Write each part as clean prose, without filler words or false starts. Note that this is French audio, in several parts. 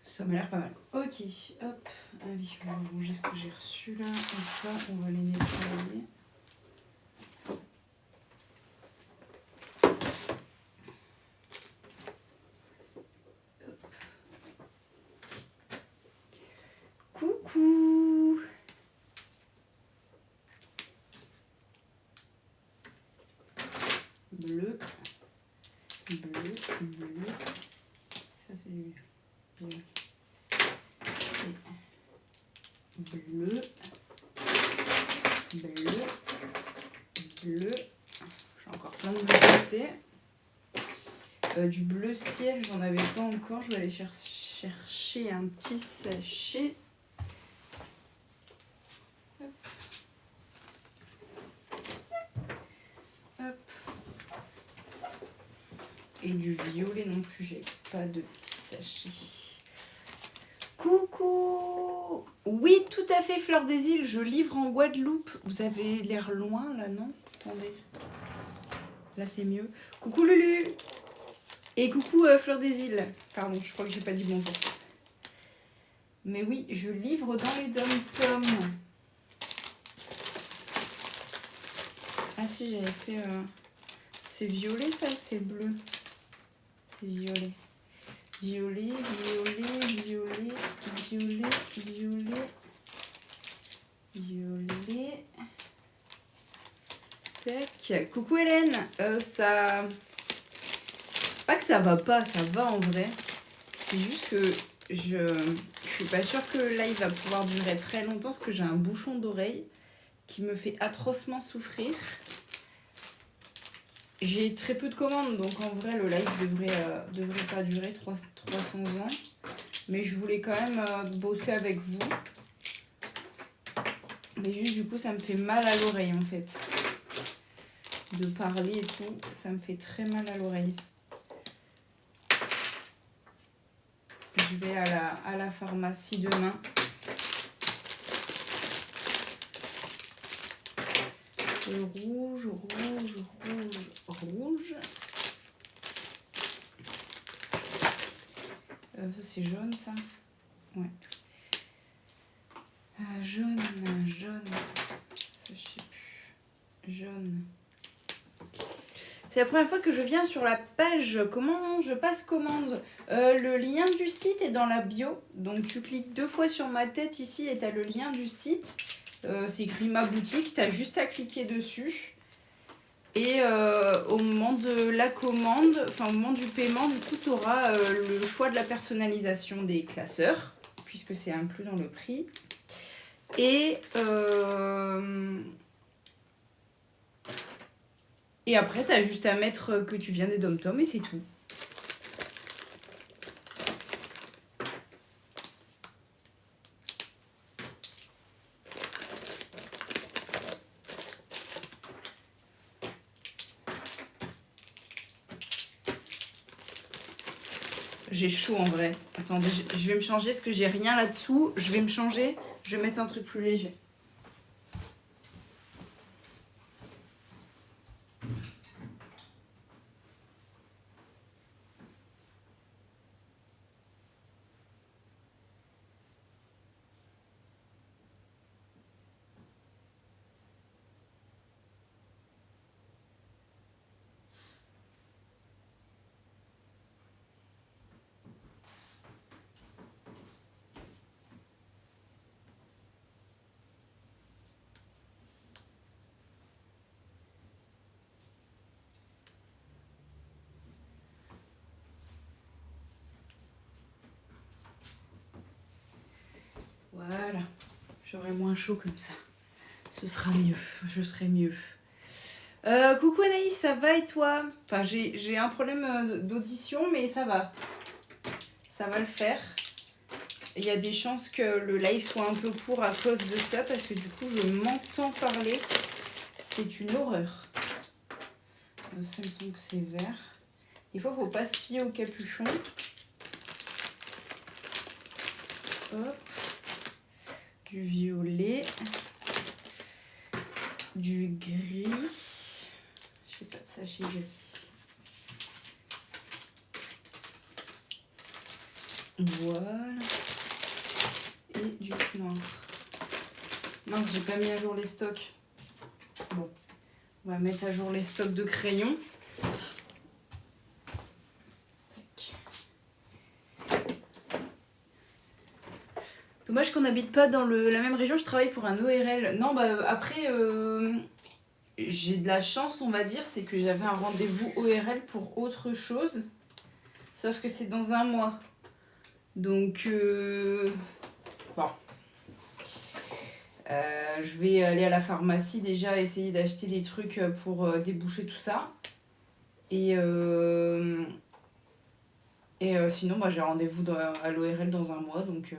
Ça m'a l'air pas mal. Ok, hop, allez, on va ranger ce que j'ai reçu là. Et ça, on va les nettoyer. Coucou. Bleu. Bleu, bleu. Ça c'est du bleu. Bleu. Bleu. Bleu. J'ai encore plein de bleu passé. Du bleu ciel, j'en avais pas encore. Je vais aller chercher un petit sachet. Hop. Hop. Et du violet non plus, j'ai pas de petit sachet. Coucou! Oui, tout à fait, Fleur des Îles, je livre en Guadeloupe. Vous avez l'air loin là, non? Attendez. Là, c'est mieux. Coucou Lulu! Et coucou Fleur des Îles. Pardon, je crois que j'ai pas dit bonjour. Mais oui, je livre dans les dom-toms. Ah si, j'avais fait... C'est violet ça ou c'est bleu? C'est violet. Violet, violet, violet, violet, violet, violet. Tac. Coucou Hélène. Ça... Pas que ça va pas, ça va en vrai. C'est juste que je suis pas sûre que le live va pouvoir durer très longtemps parce que j'ai un bouchon d'oreille qui me fait atrocement souffrir. J'ai très peu de commandes, donc en vrai le live devrait pas durer 300 ans. Mais je voulais quand même bosser avec vous. Mais juste du coup ça me fait mal à l'oreille en fait. De parler et tout, ça me fait très mal à l'oreille. Je vais à la pharmacie demain. Rouge, rouge, rouge, rouge. Ça c'est jaune ça. Ouais. Jaune, jaune. Ça je sais plus. Jaune. C'est la première fois que je viens sur la page comment je passe commande. Le lien du site est dans la bio. Donc tu cliques 2 fois sur ma tête ici et tu as le lien du site. C'est écrit ma boutique. Tu as juste à cliquer dessus. Et au moment de la commande, enfin au moment du paiement, du coup tu auras le choix de la personnalisation des classeurs. Puisque c'est inclus dans le prix. Et après, tu as juste à mettre que tu viens des dom-toms et c'est tout. J'ai chaud en vrai. Attendez, je vais me changer parce que j'ai rien là-dessous. Je vais me changer. Je vais mettre un truc plus léger. Voilà. J'aurai moins chaud comme ça. Ce sera mieux. Je serai mieux. Coucou Anaïs, ça va et toi? Enfin, j'ai un problème d'audition, mais ça va. Ça va le faire. Il y a des chances que le live soit un peu court à cause de ça, parce que du coup, je m'entends parler. C'est une horreur. Ça me semble que c'est vert. Des fois, il ne faut pas se fier au capuchon. Hop. Du violet. Du gris. Je sais pas de sachet gris. Voilà. Et du noir. Mince, j'ai pas mis à jour les stocks. Bon, on va mettre à jour les stocks de crayons. Dommage qu'on n'habite pas dans la même région. Je travaille pour un ORL. Non, bah après, j'ai de la chance, on va dire. C'est que j'avais un rendez-vous ORL pour autre chose. Sauf que c'est dans un mois. Donc, bon. Je vais aller à la pharmacie déjà essayer d'acheter des trucs pour déboucher tout ça. Et sinon, bah, j'ai rendez-vous à l'ORL dans un mois. Donc,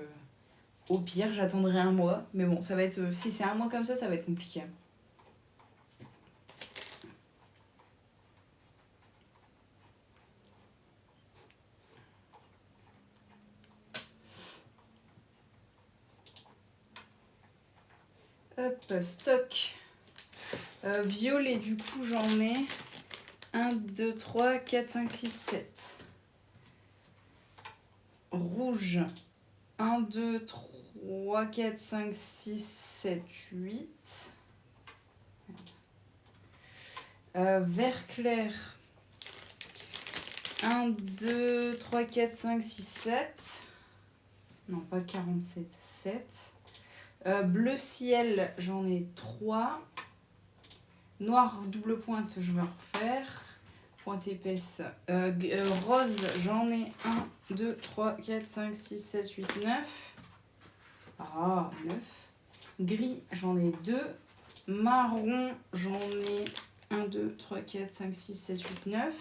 au pire, j'attendrai un mois. Mais bon, ça va être, si c'est un mois comme ça va être compliqué. Hop, stock. Violet, du coup, j'en ai 1, 2, 3, 4, 5, 6, 7. Rouge, 1, 2, 3, 4, 5, 6, 7, 8. Vert clair, 1, 2, 3, 4, 5, 6, 7. Non, pas 47, 7. Bleu ciel, j'en ai 3. Noir double pointe, je vais en refaire. Pointe épaisse. Rose, j'en ai 1, 2, 3, 4, 5, 6, 7, 8, 9. Ah, 9. Gris, j'en ai 2. Marron, j'en ai 1, 2, 3, 4, 5, 6, 7, 8, 9.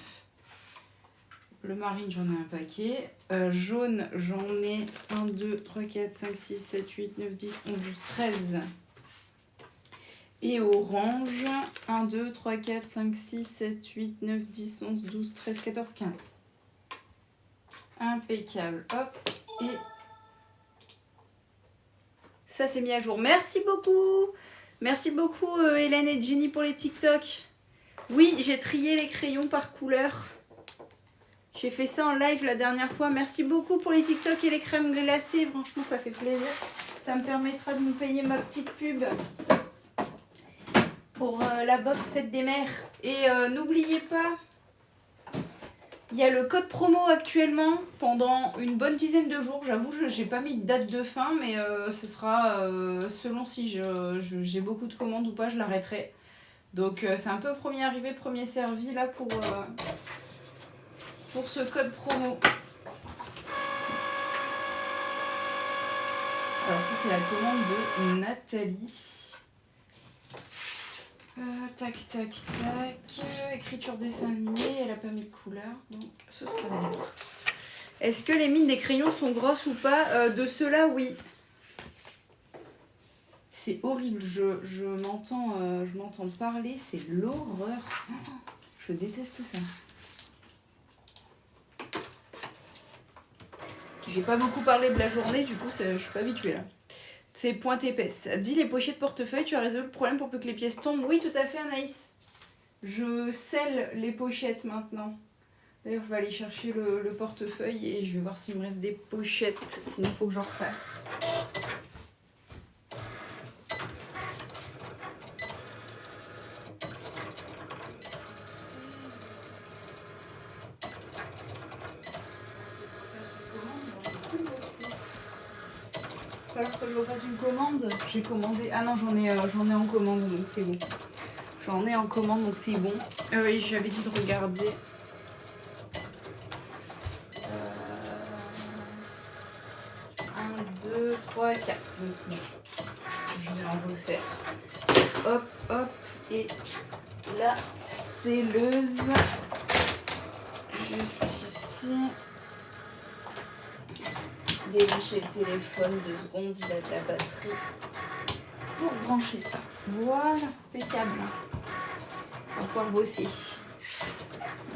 Le marine, j'en ai un paquet. Jaune, j'en ai 1, 2, 3, 4, 5, 6, 7, 8, 9, 10, 11, 12, 13. Et orange, 1, 2, 3, 4, 5, 6, 7, 8, 9, 10, 11, 12, 13, 14, 15. Impeccable. Hop. Et ça, c'est mis à jour. Merci beaucoup. Merci beaucoup, Hélène et Jenny, pour les TikTok. Oui, j'ai trié les crayons par couleur. J'ai fait ça en live la dernière fois. Merci beaucoup pour les TikTok et les crèmes glacées. Franchement, ça fait plaisir. Ça me permettra de me payer ma petite pub pour la box Fête des Mères. Et n'oubliez pas, il y a le code promo actuellement pendant une bonne dizaine de jours. J'avoue, je n'ai pas mis de date de fin, mais ce sera selon si j'ai beaucoup de commandes ou pas, je l'arrêterai. Donc c'est un peu premier arrivé, premier servi là pour ce code promo. Alors ça c'est la commande de Nathalie. Tac, tac, tac. Écriture dessin animé, elle a pas mis de couleur, donc ce sera là. Est-ce que les mines des crayons sont grosses ou pas? De ceux-là, oui. C'est horrible, je m'entends parler, c'est l'horreur. Je déteste ça. J'ai pas beaucoup parlé de la journée, du coup je suis pas habituée là. C'est pointe épaisse. Dis les pochettes portefeuille, tu as résolu le problème pour peu que les pièces tombent. Oui, tout à fait, Anaïs. Je scelle les pochettes maintenant. D'ailleurs, je vais aller chercher le portefeuille et je vais voir s'il me reste des pochettes. Sinon, il faut que j'en repasse. Il va falloir que je refasse une commande. J'ai commandé. Ah non, j'en ai en commande, donc c'est bon. J'en ai en commande, donc c'est bon. Oui, j'avais dit de regarder. 1, 2, 3, 4. Donc, je vais en refaire. Hop, hop. Et la scelleuse. Juste ici. Délicher le téléphone 2 secondes, il a de la batterie pour brancher ça. Voilà, impeccable. On va pouvoir bosser.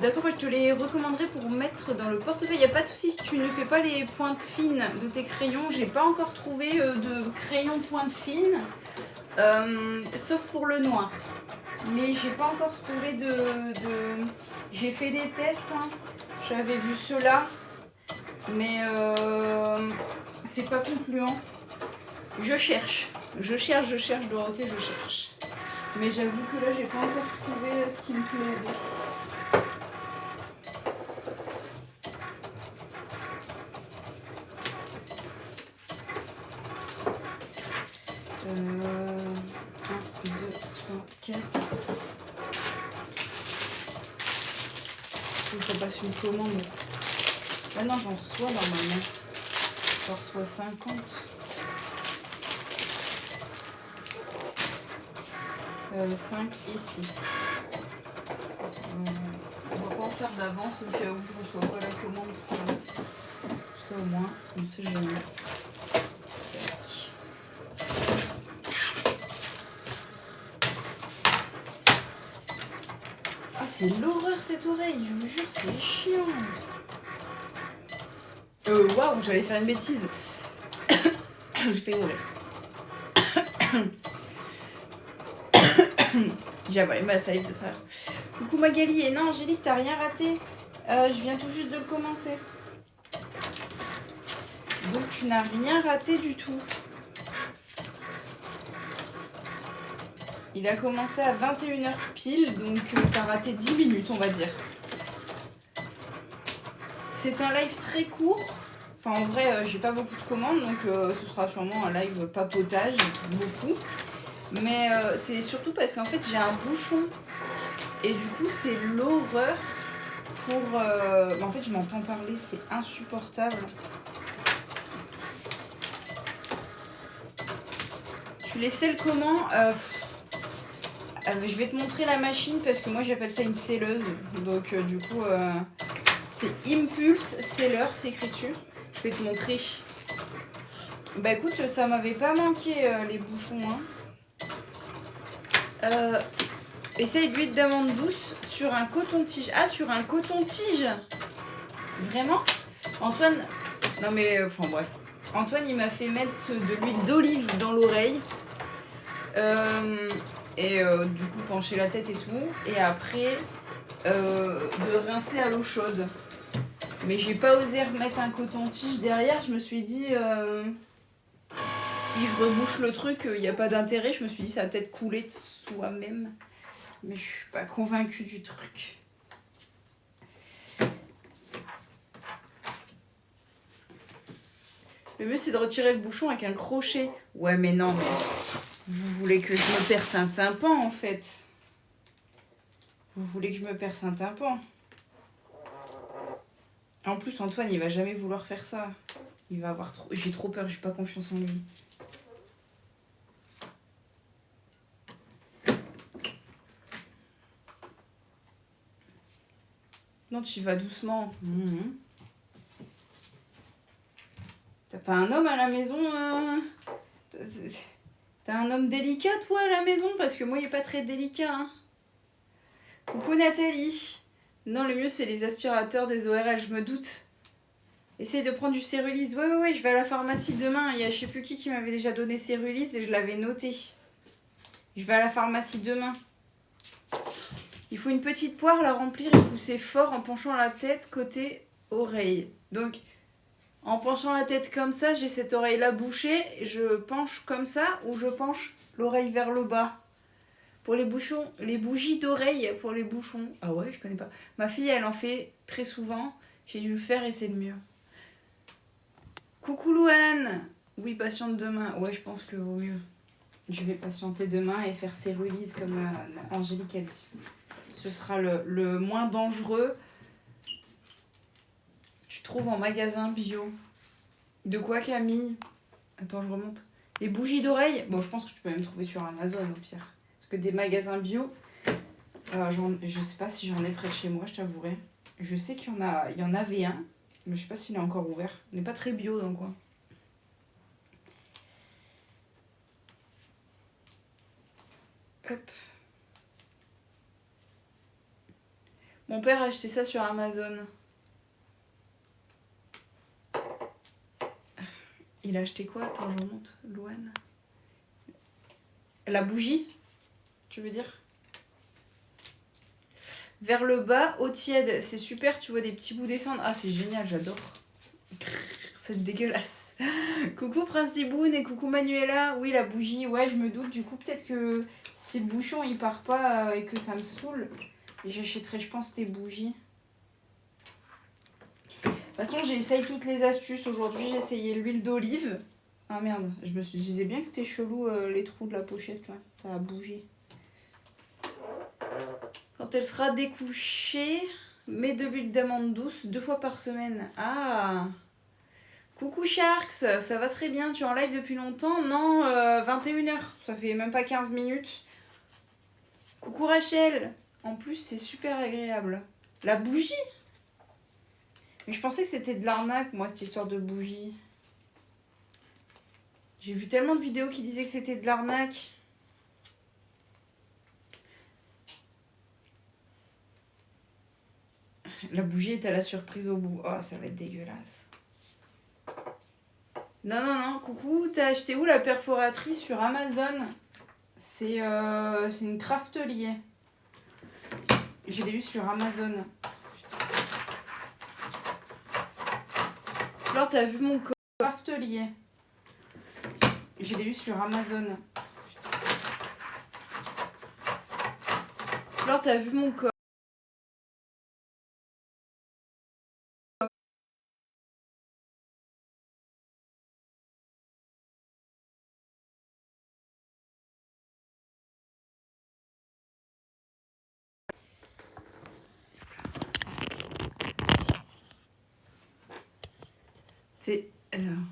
D'accord, je te les recommanderais pour mettre dans le portefeuille. Y a pas de souci, tu ne fais pas les pointes fines de tes crayons. J'ai pas encore trouvé de crayon pointe fine, sauf pour le noir. Mais j'ai pas encore trouvé de... J'ai fait des tests, hein. J'avais vu ceux-là, mais c'est pas concluant. Je cherche, Dorothée, je cherche. Mais j'avoue que là, j'ai pas encore trouvé ce qui me plaisait. Un, 2, 3, 4. Il faut passer une commande. Ah non, j'en reçois normalement. J'en reçois 50. 5 et 6. On va pas en faire d'avance au cas où je reçois pas la commande. Ça au moins, on sait jamais. Ah, c'est l'horreur cette oreille, je vous jure, c'est chiant. Waouh, j'allais faire une bêtise. Je fais mourir. J'ai avalé ma salive de travers. Coucou Magali, et non Angélique, t'as rien raté. Je viens tout juste de le commencer. Donc tu n'as rien raté du tout. Il a commencé à 21h pile, donc t'as raté 10 minutes on va dire. C'est un live très court. Enfin en vrai j'ai pas beaucoup de commandes, donc ce sera sûrement un live papotage, beaucoup. Mais c'est surtout parce qu'en fait j'ai un bouchon. Et du coup c'est l'horreur pour... en fait je m'entends parler, c'est insupportable. Tu les scelles comment je vais te montrer la machine parce que moi j'appelle ça une scelleuse. Donc du coup c'est Impulse Seller, c'est écrit dessus. Je vais te montrer. Bah écoute, ça m'avait pas manqué les bouchons. Hein. Essaye d'huile d'amande douce sur un coton-tige. Ah, sur un coton-tige. Vraiment Antoine... Non mais, enfin bref. Antoine, il m'a fait mettre de l'huile d'olive dans l'oreille. Du coup, pencher la tête et tout. Et après, de rincer à l'eau chaude. Mais j'ai pas osé remettre un coton-tige derrière. Je me suis dit... si je rebouche le truc, il n'y a pas d'intérêt. Je me suis dit, ça va peut-être couler de soi-même. Mais je suis pas convaincue du truc. Le mieux c'est de retirer le bouchon avec un crochet. Ouais mais non, mais vous voulez que je me perce un tympan en fait. Vous voulez que je me perce un tympan. En plus Antoine il va jamais vouloir faire ça. Il va avoir trop... J'ai trop peur, j'ai pas confiance en lui. Non, tu y vas doucement. T'as pas un homme à la maison T'as un homme délicat, toi, à la maison? Parce que moi, il est pas très délicat. Hein. Coucou Nathalie. Non, le mieux, c'est les aspirateurs des ORL, je me doute. Essaye de prendre du Cérulis. Ouais, je vais à la pharmacie demain. Il y a je sais plus qui m'avait déjà donné Cérulis et je l'avais noté. Je vais à la pharmacie demain. Il faut une petite poire, la remplir et pousser fort en penchant la tête côté oreille. Donc, en penchant la tête comme ça, j'ai cette oreille-là bouchée. Je penche comme ça ou je penche l'oreille vers le bas. Pour les bouchons, les bougies d'oreille pour les bouchons. Ah ouais, je connais pas. Ma fille, elle en fait très souvent. J'ai dû le faire et c'est le mieux. Coucou Louane. Oui, patiente demain. Ouais, je pense que vaut mieux. Je vais patienter demain et faire Cérulis comme Angélique a dit. Ce sera le moins dangereux. Tu trouves en magasin bio. De quoi Camille? Attends, je remonte. Les bougies d'oreille. Bon, je pense que tu peux même trouver sur Amazon au pire. Parce que des magasins bio, je sais pas si j'en ai près de chez moi, je t'avouerai. Je sais qu'il y en avait un, mais je sais pas s'il est encore ouvert. On n'est pas très bio dans le coin. Hop. Mon père a acheté ça sur Amazon. Il a acheté quoi? Attends, je remonte. Louane. La bougie, tu veux dire? Vers le bas, eau tiède. C'est super, tu vois des petits bouts descendre. Ah, c'est génial, j'adore. C'est dégueulasse. Coucou Prince Diboun et coucou Manuela. Oui, la bougie, ouais, je me doute. Du coup, peut-être que si le bouchon il part pas et que ça me saoule, j'achèterai, je pense, des bougies. De toute façon, j'essaye toutes les astuces. Aujourd'hui, j'ai essayé l'huile d'olive. Ah merde, je disais bien que c'était chelou les trous de la pochette là. Ça a bougé. Quand elle sera découchée, mets de l'huile d'amande douce 2 fois par semaine. Ah! Coucou Sharks, ça va très bien, tu es en live depuis longtemps? Non, 21h, ça fait même pas 15 minutes. Coucou Rachel, en plus c'est super agréable. La bougie? Mais je pensais que c'était de l'arnaque, moi, cette histoire de bougie. J'ai vu tellement de vidéos qui disaient que c'était de l'arnaque. La bougie est à la surprise au bout. Oh, ça va être dégueulasse. Non, non, non, coucou, t'as acheté où la perforatrice? Sur Amazon. C'est une craftelier. Je l'ai eu sur Amazon. Alors, t'as vu mon craftelier? Je l'ai eu sur Amazon. Alors, t'as vu mon corps?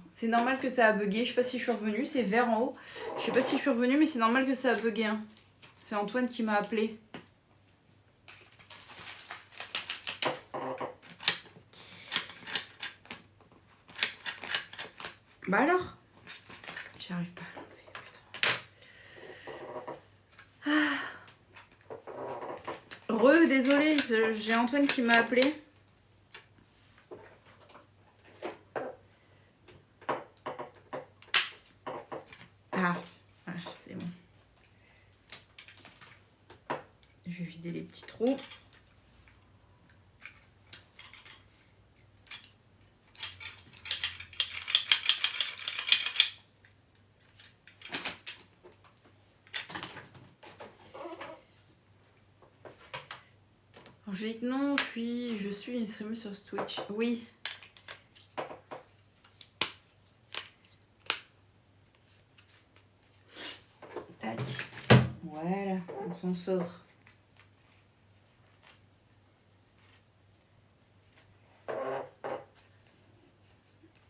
C'est normal que ça a bugué. Je sais pas si je suis revenue. C'est vert en haut. Je sais pas si je suis revenue, mais c'est normal que ça a bugué. Hein. C'est Antoine qui m'a appelé. Bah alors? J'y arrive pas à l'enlever. Putain. Désolée. J'ai Antoine qui m'a appelé. Ah, voilà, c'est bon. Je vais vider les petits trous. Angélique, non, je suis une streameuse sur Twitch. Oui. Tac. Voilà, on s'en sort.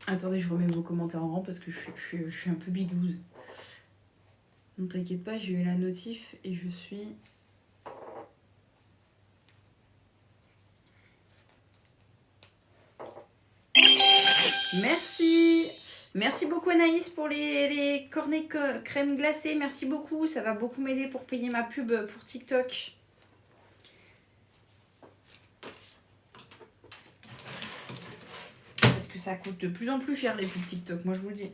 Attendez, je remets vos commentaires en rang parce que je suis un peu bigouze. Ne t'inquiète pas, j'ai eu la notif et je suis... Merci. Merci beaucoup Anaïs pour les cornets crème glacée. Merci beaucoup, ça va beaucoup m'aider pour payer ma pub pour TikTok. Parce que ça coûte de plus en plus cher les pubs TikTok, moi je vous le dis.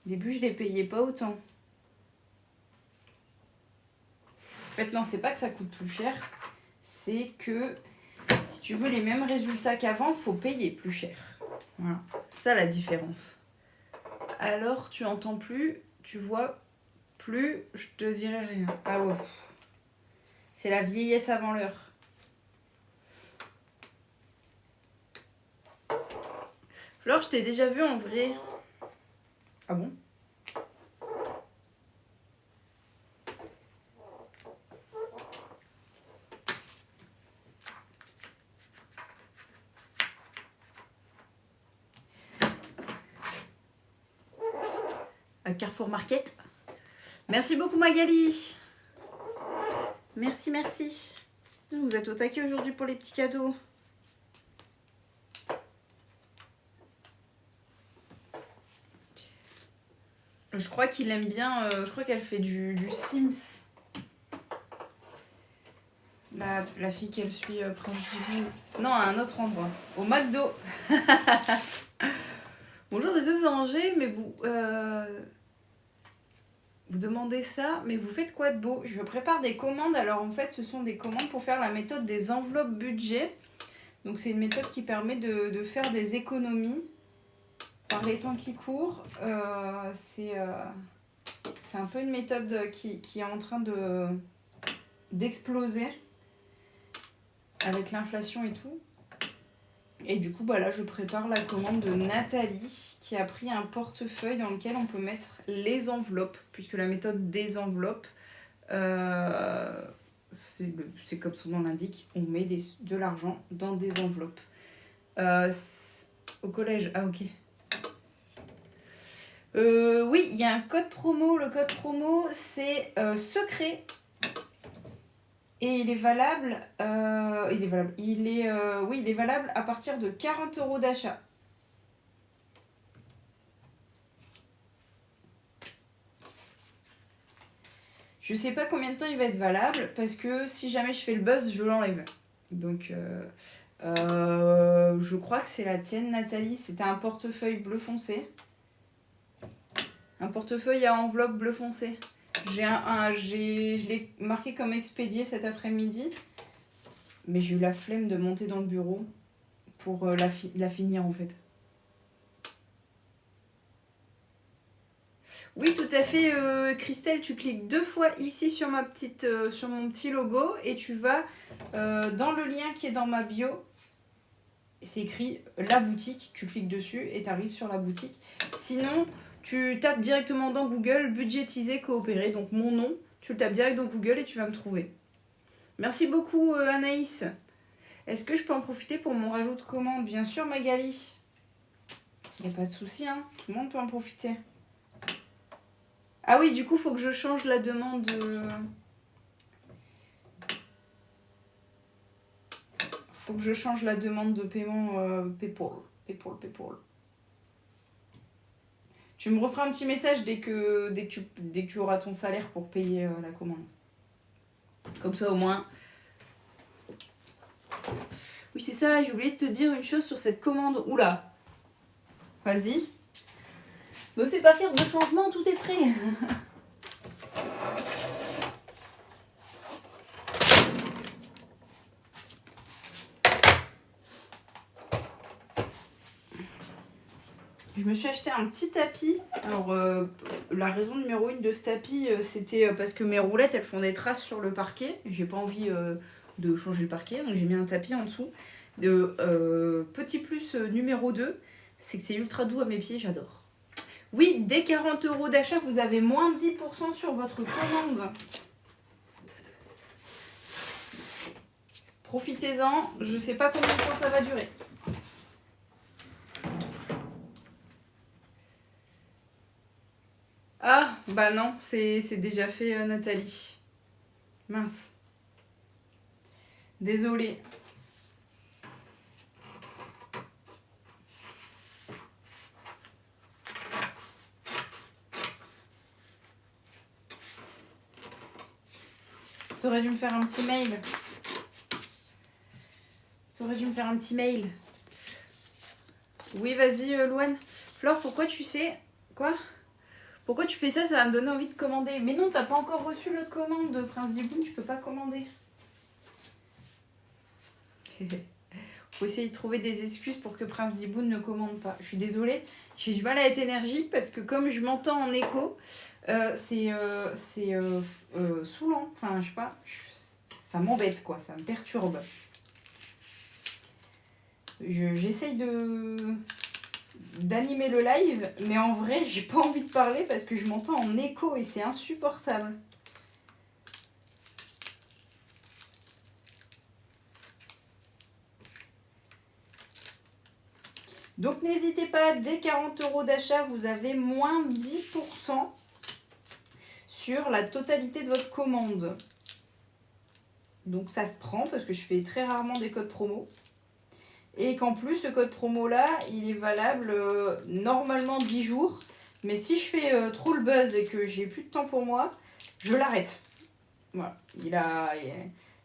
Au début je les payais pas autant. En fait non, c'est pas que ça coûte plus cher, c'est que si tu veux les mêmes résultats qu'avant, faut payer plus cher. Voilà, ça la différence. Alors tu entends plus, tu vois plus, je te dirai rien. Ah ouais. C'est la vieillesse avant l'heure. Flore, je t'ai déjà vu en vrai. Ah bon? À Carrefour Market. Merci beaucoup Magali. Merci, merci. Vous êtes au taquet aujourd'hui pour les petits cadeaux. Je crois qu'il aime bien, je crois qu'elle fait du Sims. La fille qu'elle suit principalement. Non, à un autre endroit. Au McDo. Bonjour, désolé de vous déranger, mais vous demandez ça, mais vous faites quoi de beau? Je prépare des commandes. Alors en fait, ce sont des commandes pour faire la méthode des enveloppes budget. Donc c'est une méthode qui permet de faire des économies par les temps qui courent. C'est un peu une méthode qui est en train d'exploser avec l'inflation et tout. Et du coup, bah là, je prépare la commande de Nathalie qui a pris un portefeuille dans lequel on peut mettre les enveloppes, puisque la méthode des enveloppes, c'est comme son nom l'indique, on met de l'argent dans des enveloppes. Au collège, ah ok. Oui, il y a un code promo. Le code promo, c'est secret. Et il est valable. Il est valable à partir de 40 € d'achat. Je sais pas combien de temps il va être valable parce que si jamais je fais le buzz, je l'enlève. Donc, je crois que c'est la tienne, Nathalie. C'était un portefeuille bleu foncé. Un portefeuille à enveloppe bleu foncé. Je l'ai marqué comme expédié cet après-midi. Mais j'ai eu la flemme de monter dans le bureau pour la finir en fait. Oui, tout à fait, Christelle, tu cliques 2 fois ici sur mon petit logo et tu vas dans le lien qui est dans ma bio. C'est écrit la boutique, tu cliques dessus et tu arrives sur la boutique. Sinon, tu tapes directement dans Google budgétiser coopérer, donc mon nom, tu le tapes direct dans Google et tu vas me trouver. Merci beaucoup Anaïs. Est-ce que je peux en profiter pour mon rajout de commande? Bien sûr Magali. Il n'y a pas de souci, hein. Tout le monde peut en profiter. Ah oui, du coup, il faut que je change la demande. Faut que je change la demande de paiement PayPal. Tu me referas un petit message dès que tu auras ton salaire pour payer la commande. Comme ça, au moins. Oui, c'est ça, j'ai oublié de te dire une chose sur cette commande. Oula. Vas-y. Me fais pas faire de changement, tout est prêt. Je me suis acheté un petit tapis. Alors, la raison numéro 1 de ce tapis, c'était parce que mes roulettes, elles font des traces sur le parquet. J'ai pas envie de changer le parquet, donc j'ai mis un tapis en dessous. Petit plus numéro 2, c'est que c'est ultra doux à mes pieds, j'adore. Oui, dès 40 € d'achat, vous avez moins 10% sur votre commande. Profitez-en, je sais pas combien de temps ça va durer. Ah, bah non, c'est déjà fait Nathalie. Mince. Désolée. T'aurais dû me faire un petit mail. Oui, vas-y, Louane. Flore, pourquoi tu sais... Quoi? Pourquoi tu fais ça? Ça va me donner envie de commander. Mais non, t'as pas encore reçu l'autre commande de Prince Diboun, tu peux pas commander. Faut essayer de trouver des excuses pour que Prince Diboun ne commande pas. Je suis désolée, j'ai du mal à être énergique parce que comme je m'entends en écho, c'est saoulant. Enfin, je sais pas, ça m'embête quoi, ça me perturbe. J'essaye d'animer le live, mais en vrai, j'ai pas envie de parler parce que je m'entends en écho et c'est insupportable. Donc n'hésitez pas, dès 40 € d'achat, vous avez moins 10% sur la totalité de votre commande. Donc ça se prend parce que je fais très rarement des codes promo. Et qu'en plus, ce code promo-là, il est valable normalement 10 jours. Mais si je fais trop le buzz et que j'ai plus de temps pour moi, je l'arrête. Voilà.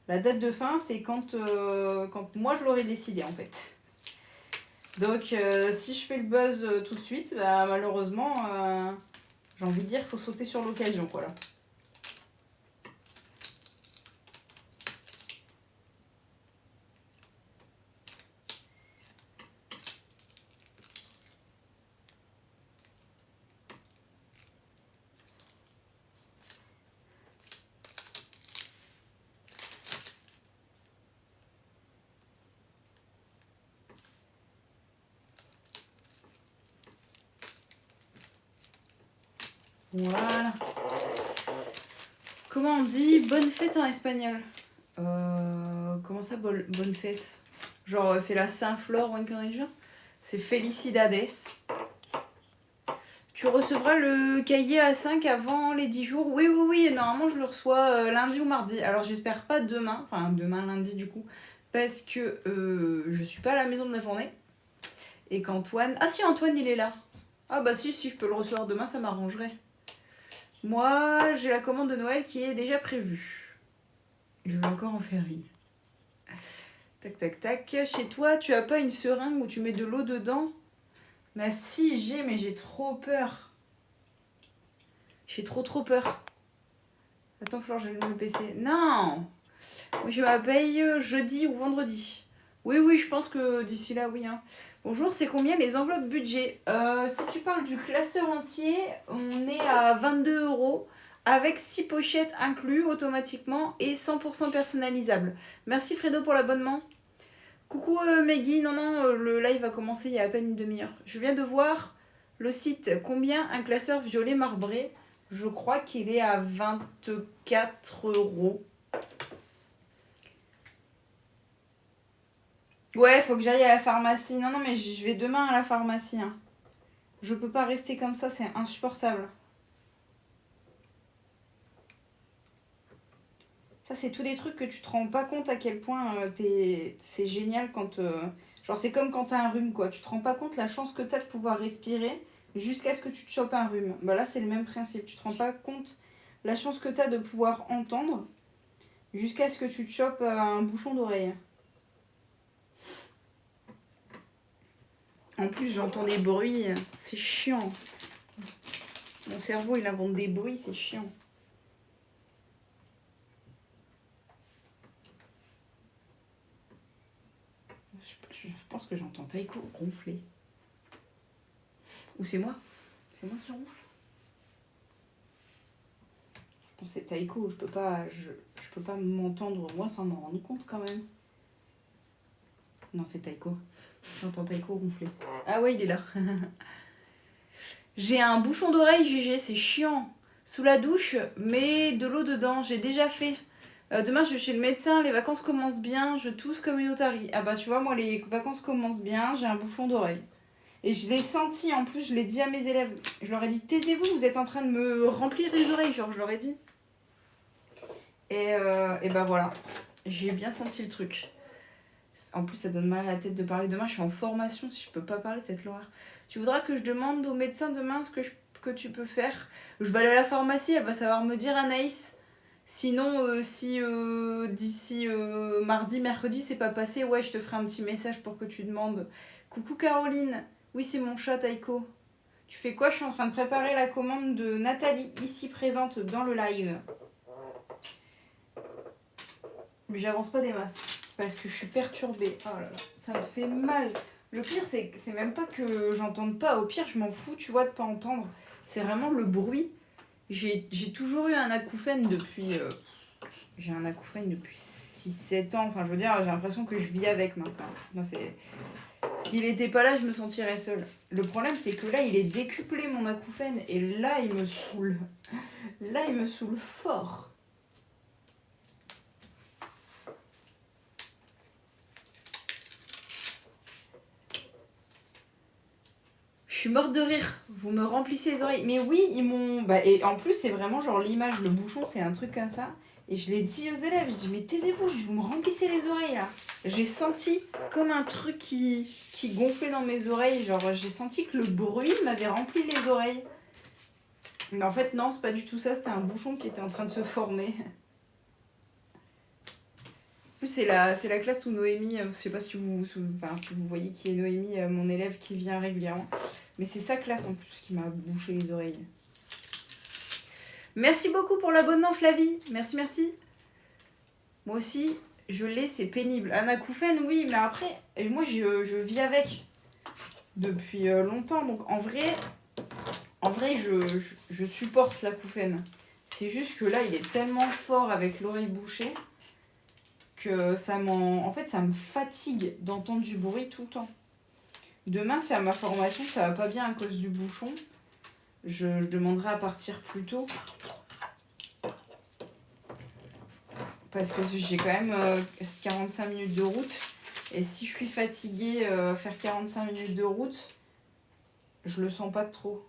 La date de fin, c'est quand moi je l'aurais décidé en fait. Donc si je fais le buzz tout de suite, bah, malheureusement, j'ai envie de dire qu'il faut sauter sur l'occasion, quoi, là. Voilà. Comment on dit bonne fête en espagnol? Comment ça, bonne fête? Genre, c'est la Saint-Flore ou une connerie du genre? C'est Felicidades. Tu recevras le cahier A5 avant les 10 jours. Oui, oui, oui. Normalement, je le reçois lundi ou mardi. Alors, j'espère pas demain. Enfin, demain, lundi, du coup. Parce que je suis pas à la maison de la journée. Et qu'Antoine... Ah si, Antoine, il est là. Ah bah si, je peux le recevoir demain, ça m'arrangerait. Moi, j'ai la commande de Noël qui est déjà prévue. Je vais encore en faire une. Tac, tac, tac. Chez toi, tu as pas une seringue où tu mets de l'eau dedans? Bah si, mais j'ai trop peur. J'ai trop peur. Attends, Flore, j'allume le PC. Non! Moi, je ma paye jeudi ou vendredi. Oui, oui, je pense que d'ici là, oui. Hein. Bonjour, c'est combien les enveloppes budget? Si tu parles du classeur entier, on est à 22 € avec 6 pochettes inclus automatiquement et 100% personnalisable. Merci Fredo pour l'abonnement. Coucou Meggy, non, le live a commencé il y a à peine une demi-heure. Je viens de voir le site. Combien un classeur violet marbré? Je crois qu'il est à 24 €. Ouais, faut que j'aille à la pharmacie. Non, mais je vais demain à la pharmacie. Hein. Je peux pas rester comme ça, c'est insupportable. Ça, c'est tous des trucs que tu te rends pas compte à quel point c'est génial quand... Genre, c'est comme quand t'as un rhume, quoi. Tu te rends pas compte la chance que t'as de pouvoir respirer jusqu'à ce que tu te chopes un rhume. Bah là, c'est le même principe. Tu te rends pas compte la chance que t'as de pouvoir entendre jusqu'à ce que tu te chopes un bouchon d'oreille. En plus, j'entends des bruits, c'est chiant. Mon cerveau, il invente des bruits, c'est chiant. Je pense que j'entends Taiko ronfler. Ou c'est moi? C'est moi qui ronfle? Je pense que c'est Taiko, je peux pas m'entendre moi sans m'en rendre compte quand même. Non, c'est Taiko. J'entends Taiko ronfler. Ah ouais, il est là. J'ai un bouchon d'oreille, GG, c'est chiant. Sous la douche, mets de l'eau dedans, j'ai déjà fait. Demain, je vais chez le médecin, les vacances commencent bien, je tousse comme une otarie. Ah bah tu vois, moi, les vacances commencent bien, j'ai un bouchon d'oreille. Et je l'ai senti, en plus, je l'ai dit à mes élèves. Je leur ai dit, taisez-vous, vous êtes en train de me remplir les oreilles, genre, je leur ai dit. Et bah voilà, j'ai bien senti le truc. En plus, ça donne mal à la tête de parler. Demain, je suis en formation, si je peux pas parler de cette loi. Tu voudras que je demande au médecin demain ce que tu peux faire? Je vais aller à la pharmacie, elle va savoir me dire, Anaïs. Sinon, si d'ici mardi, mercredi, c'est pas passé, ouais, je te ferai un petit message pour que tu demandes. Coucou Caroline. Oui, c'est mon chat, Taiko. Tu fais quoi? Je suis en train de préparer la commande de Nathalie, ici présente dans le live. Mais j'avance pas des masses. Parce que je suis perturbée. Oh là là, ça me fait mal. Le pire, c'est même pas que j'entende pas. Au pire, je m'en fous, tu vois, de pas entendre. C'est vraiment le bruit. J'ai toujours eu un acouphène depuis... j'ai un acouphène depuis 6-7 ans. Enfin, je veux dire, j'ai l'impression que je vis avec maintenant. Non, c'est... S'il était pas là, je me sentirais seule. Le problème, c'est que là, il est décuplé, mon acouphène. Et là, il me saoule. Là, il me saoule fort. Je suis morte de rire. Vous me remplissez les oreilles. Mais oui, ils m'ont... Bah, et en plus, c'est vraiment genre l'image, le bouchon, c'est un truc comme ça. Et je l'ai dit aux élèves. Je dis, mais taisez-vous, vous me remplissez les oreilles, là. J'ai senti comme un truc qui gonflait dans mes oreilles. Genre, j'ai senti que le bruit m'avait rempli les oreilles. Mais en fait, non, c'est pas du tout ça. C'était un bouchon qui était en train de se former. plus, c'est la classe où Noémie, je sais pas si vous voyez qui est Noémie, mon élève qui vient régulièrement. Mais c'est sa classe en plus qui m'a bouché les oreilles. Merci beaucoup pour l'abonnement Flavie. Merci, merci. Moi aussi, je l'ai, c'est pénible. Anacouphène, oui, mais après, moi je vis avec depuis longtemps. Donc en vrai je supporte l'acouphène. C'est juste que là, il est tellement fort avec l'oreille bouchée que ça me fatigue d'entendre du bruit tout le temps. Demain, si à ma formation ça va pas bien à cause du bouchon, je demanderai à partir plus tôt. Parce que j'ai quand même 45 minutes de route. Et si je suis fatiguée, faire 45 minutes de route, je le sens pas de trop.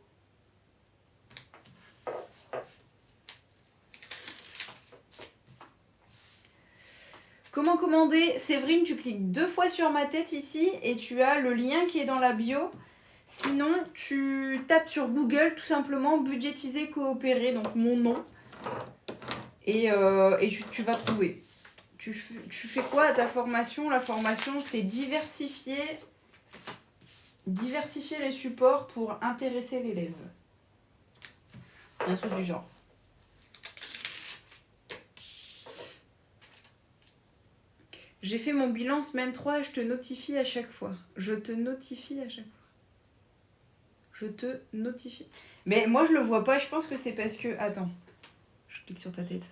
Comment commander? Séverine, tu cliques 2 fois sur ma tête ici et tu as le lien qui est dans la bio. Sinon, tu tapes sur Google tout simplement budgétiser coopérer, donc mon nom. Et tu vas trouver. Tu fais quoi à ta formation? La formation, c'est diversifier les supports pour intéresser l'élève. Un truc du genre. J'ai fait mon bilan semaine 3 et je te notifie à chaque fois. Je te notifie. Mais moi, je le vois pas. Je pense que c'est parce que... Attends. Je clique sur ta tête.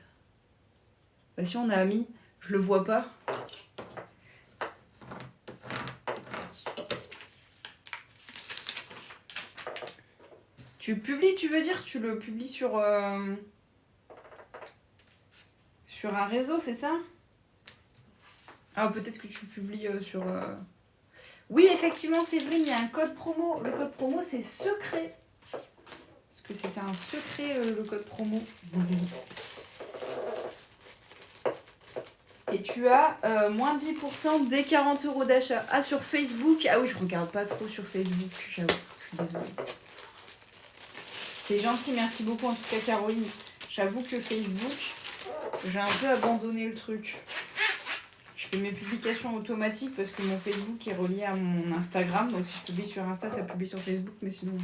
Bah si on a mis, je le vois pas. Tu publies, tu veux dire? Tu le publies sur un réseau, c'est ça? Ah, peut-être que tu publies sur... Oui, effectivement, Séverine, il y a un code promo. Le code promo, c'est secret. Parce que c'était un secret, le code promo. Et tu as moins 10% dès 40 € d'achat. Ah, sur Facebook. Ah oui, je regarde pas trop sur Facebook, j'avoue. Je suis désolée. C'est gentil, merci beaucoup en tout cas, Caroline. J'avoue que Facebook, j'ai un peu abandonné le truc. Je fais mes publications automatiques parce que mon Facebook est relié à mon Instagram. Donc si je publie sur Insta, ça publie sur Facebook. Mais sinon...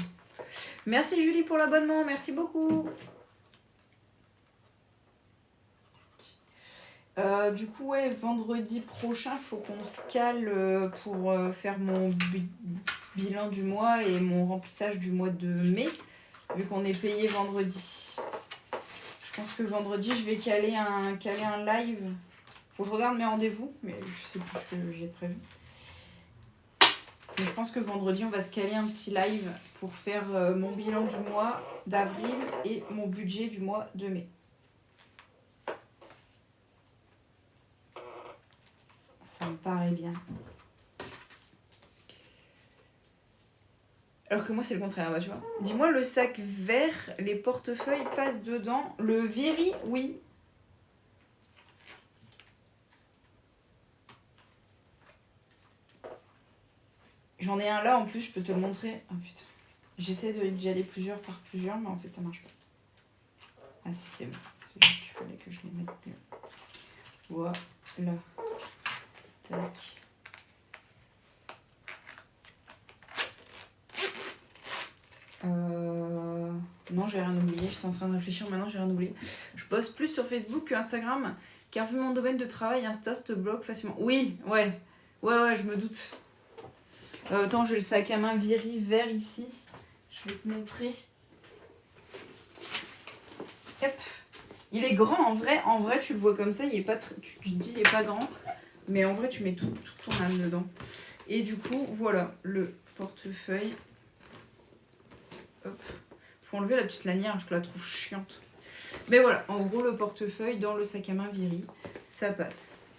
Merci Julie pour l'abonnement, merci beaucoup. Du coup, ouais, vendredi prochain, il faut qu'on se cale pour faire mon bilan du mois et mon remplissage du mois de mai, vu qu'on est payé vendredi. Je pense que vendredi, je vais caler un live. Faut que je regarde mes rendez-vous, mais je sais plus ce que j'ai prévu. Mais je pense que vendredi, on va se caler un petit live pour faire mon bilan du mois d'avril et mon budget du mois de mai. Ça me paraît bien. Alors que moi, c'est le contraire, bah, tu vois. Dis-moi, le sac vert, les portefeuilles passent dedans. Le Viri, oui. J'en ai un là, en plus, je peux te le montrer. Ah putain. J'essaie d'y aller plusieurs par plusieurs, mais en fait, ça marche pas. Ah si, c'est bon. Celui-là, il fallait que je les mette mieux. Voilà. Tac. Non, j'ai rien oublié. J'étais en train de réfléchir. Maintenant, j'ai rien oublié. Je poste plus sur Facebook que Instagram, car vu mon domaine de travail, Insta te bloque facilement. Oui, ouais, je me doute. Attends, j'ai le sac à main Viri vert ici. Je vais te montrer. Hop. Il est grand en vrai. En vrai, tu le vois comme ça. Il est pas tu te dis il est pas grand, mais en vrai, tu mets tout ton âme dedans. Et du coup, voilà le portefeuille. Hop. Faut enlever la petite lanière, je la trouve chiante. Mais voilà, en gros, le portefeuille dans le sac à main Viri, ça passe.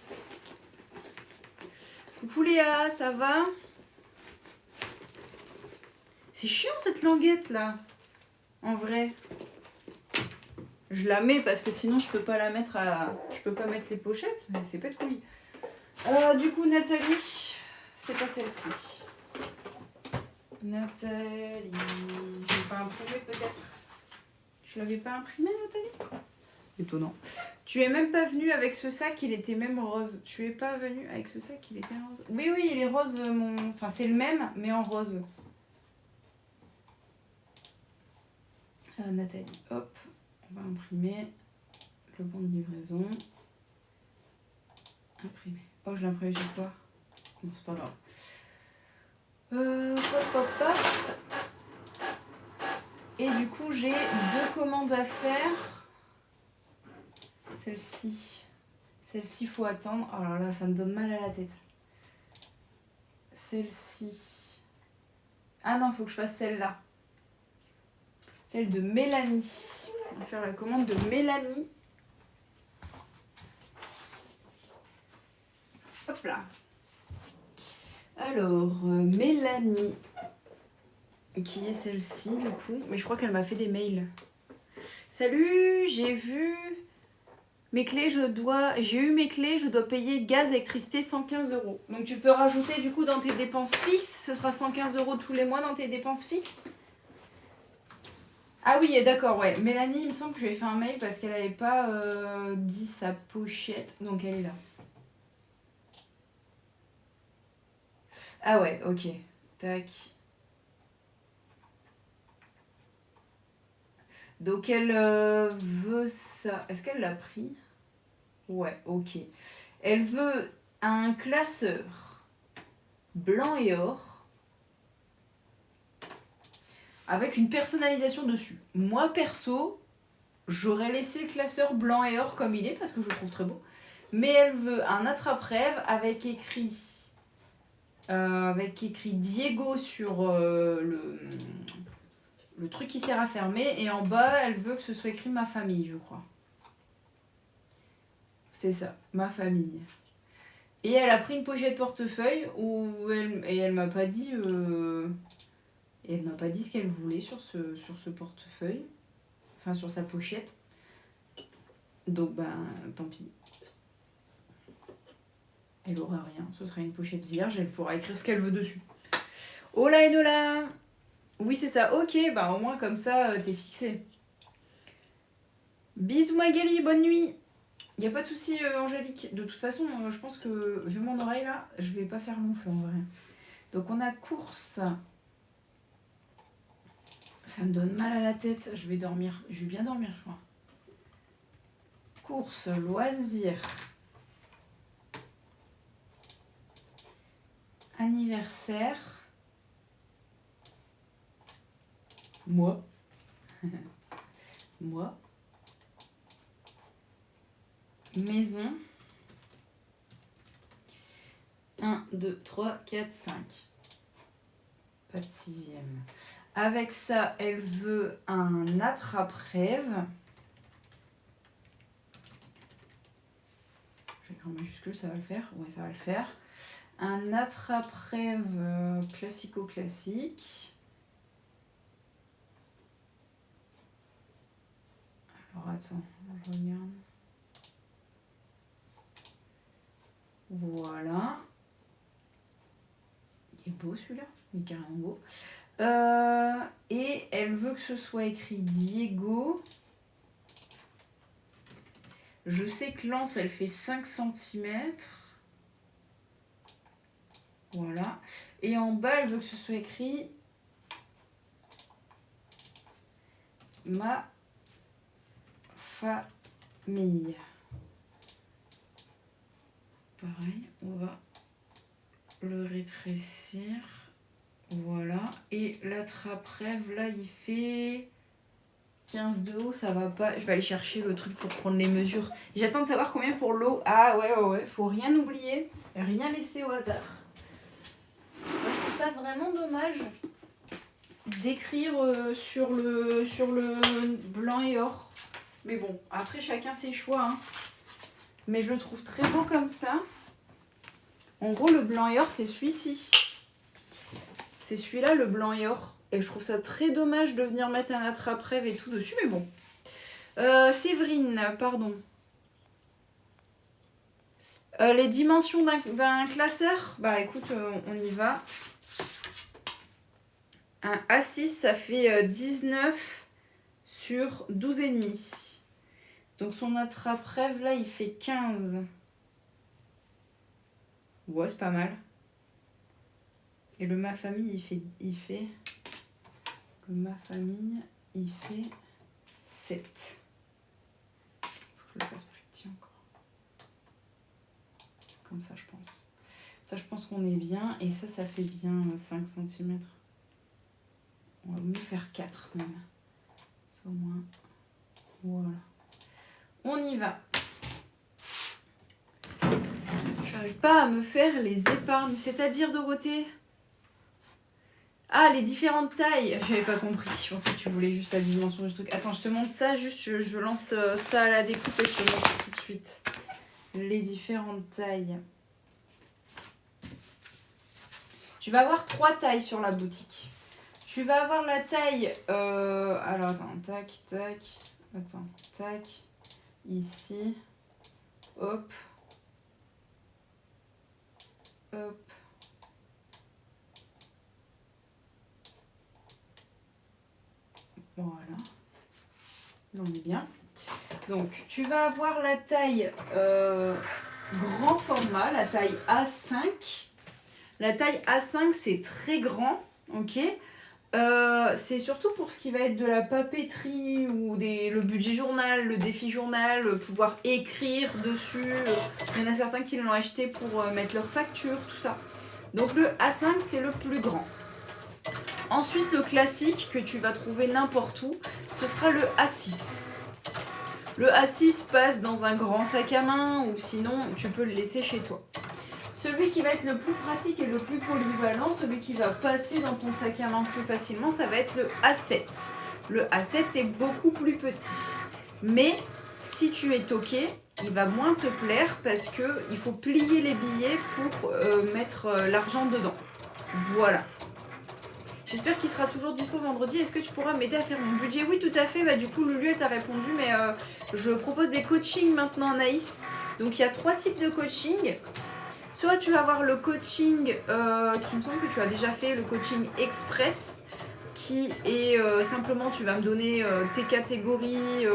Coucou Léa, ça va? C'est chiant cette languette là, en vrai. Je la mets parce que sinon je peux pas la mettre je peux pas mettre les pochettes, mais c'est pas de couilles. Du coup, Nathalie, c'est pas celle-ci. Nathalie, je l'ai pas imprimée peut-être. Je l'avais pas imprimée, Nathalie? Étonnant. Tu es même pas venu avec ce sac, il était même rose. Tu es pas venu avec ce sac, il était rose. Oui, oui, il est rose, mon... Enfin, c'est le même, mais en rose. Nathalie, hop, on va imprimer le bon de livraison. Imprimer. Oh, je l'imprime sur quoi? Bon, c'est pas grave. Hop, hop, hop. Et du coup, j'ai 2 commandes à faire. Celle-ci. Celle-ci, faut attendre. Oh là là, ça me donne mal à la tête. Celle-ci. Ah non, faut que je fasse celle-là. Celle de Mélanie. On va faire la commande de Mélanie. Hop là. Alors, Mélanie. Qui est celle-ci, du coup. Mais je crois qu'elle m'a fait des mails. Salut, j'ai vu... Mes clés, j'ai eu mes clés, je dois payer gaz, électricité, 115 €. Donc tu peux rajouter du coup dans tes dépenses fixes, ce sera 115 € tous les mois dans tes dépenses fixes. Ah oui, d'accord, ouais. Mélanie, il me semble que je lui ai fait un mail parce qu'elle n'avait pas dit sa pochette, donc elle est là. Ah ouais, ok. Tac. Donc elle veut ça. Est-ce qu'elle l'a pris? Ouais, ok. Elle veut un classeur blanc et or avec une personnalisation dessus. Moi perso, j'aurais laissé le classeur blanc et or comme il est parce que je le trouve très beau. Mais elle veut un attrape-rêve avec écrit Diego sur le truc qui sert à fermer. Et en bas, elle veut que ce soit écrit ma famille, je crois. C'est ça, ma famille. Et elle a pris une pochette portefeuille et elle m'a pas dit ce qu'elle voulait sur ce portefeuille, enfin sur sa pochette. Donc ben tant pis. Elle aura rien, ce sera une pochette vierge, elle pourra écrire ce qu'elle veut dessus. Hola Enola. Oui c'est ça, ok, bah au moins comme ça t'es fixé. Bisous Magali, bonne nuit. Y a pas de souci Angélique, de toute façon je pense que vu mon oreille là, je vais pas faire long feu en vrai. Donc on a course. Ça me donne mal à la tête, je vais dormir, je vais bien dormir je crois. Course, loisirs. Anniversaire. Moi. Moi. Maison. 1, 2, 3, 4, 5. Pas de 6e. Avec ça, elle veut un attrape-rêve. J'ai écrit en majuscule, ça va le faire. Ouais, ça va le faire. Un attrape-rêve classico-classique. Alors attends, je regarde. Voilà. Il est beau celui-là, il est carrément beau. Et elle veut que ce soit écrit Diego. Je sais que l'anse, elle fait 5 cm. Voilà. Et en bas, elle veut que ce soit écrit ma famille. Pareil, on va le rétrécir. Voilà. Et l'attrape-rêve, là, il fait 15 de haut, ça va pas. Je vais aller chercher le truc pour prendre les mesures. J'attends de savoir combien pour l'eau. Ah ouais. Faut rien oublier. Rien laisser au hasard. Moi, je trouve ça vraiment dommage d'écrire sur le blanc et or. Mais bon, après chacun ses choix. Hein. Mais je le trouve très beau comme ça. En gros, le blanc et or, c'est celui-ci. C'est celui-là, le blanc et or. Et je trouve ça très dommage de venir mettre un attrape-rêve et tout dessus, mais bon. Séverine, pardon. Les dimensions d'un classeur, bah écoute, on y va. Un A6, ça fait 19 sur 12,5. Donc son attrape-rêve, là, il fait 15. Ouais, c'est pas mal. Et le ma famille, il fait... Le ma famille, il fait 7. Faut que je le fasse plus petit encore. Comme ça, je pense. Ça, je pense qu'on est bien. Et ça, ça fait bien 5 cm. On va mieux faire 4 même. C'est au moins... Voilà. On y va. J'arrive pas à me faire les épargnes. C'est-à-dire, Dorothée? Ah, les différentes tailles. J'avais pas compris. Je pensais que tu voulais juste la dimension du truc. Attends, je te montre ça. Juste, je lance ça à la découpe et je te montre tout de suite. Les différentes tailles. Tu vas avoir 3 tailles sur la boutique. Tu vas avoir la taille... alors, attends. Tac, tac. Attends. Tac. Ici. Hop. Hop. Voilà. Là, on est bien. Donc, tu vas avoir la taille grand format, la taille A5. La taille A5, c'est très grand, ok. C'est surtout pour ce qui va être de la papeterie ou le budget journal, le défi journal, pouvoir écrire dessus. Il y en a certains qui l'ont acheté pour mettre leurs factures, tout ça. Donc, le A5, c'est le plus grand. Ensuite, le classique que tu vas trouver n'importe où, ce sera le A6. Le A6 passe dans un grand sac à main ou sinon tu peux le laisser chez toi. Celui qui va être le plus pratique et le plus polyvalent, celui qui va passer dans ton sac à main plus facilement, ça va être le A7. Le A7 est beaucoup plus petit. Mais si tu es toqué, il va moins te plaire parce qu'il faut plier les billets pour mettre l'argent dedans. Voilà. J'espère qu'il sera toujours dispo vendredi. Est-ce que tu pourras m'aider à faire mon budget? Oui, tout à fait. Bah, du coup, Lulu, elle t'a répondu. Mais je propose des coachings maintenant, Anaïs. Donc, il y a 3 types de coaching. Soit tu vas avoir le coaching qui me semble que tu as déjà fait, le coaching express. Qui est simplement, tu vas me donner tes catégories,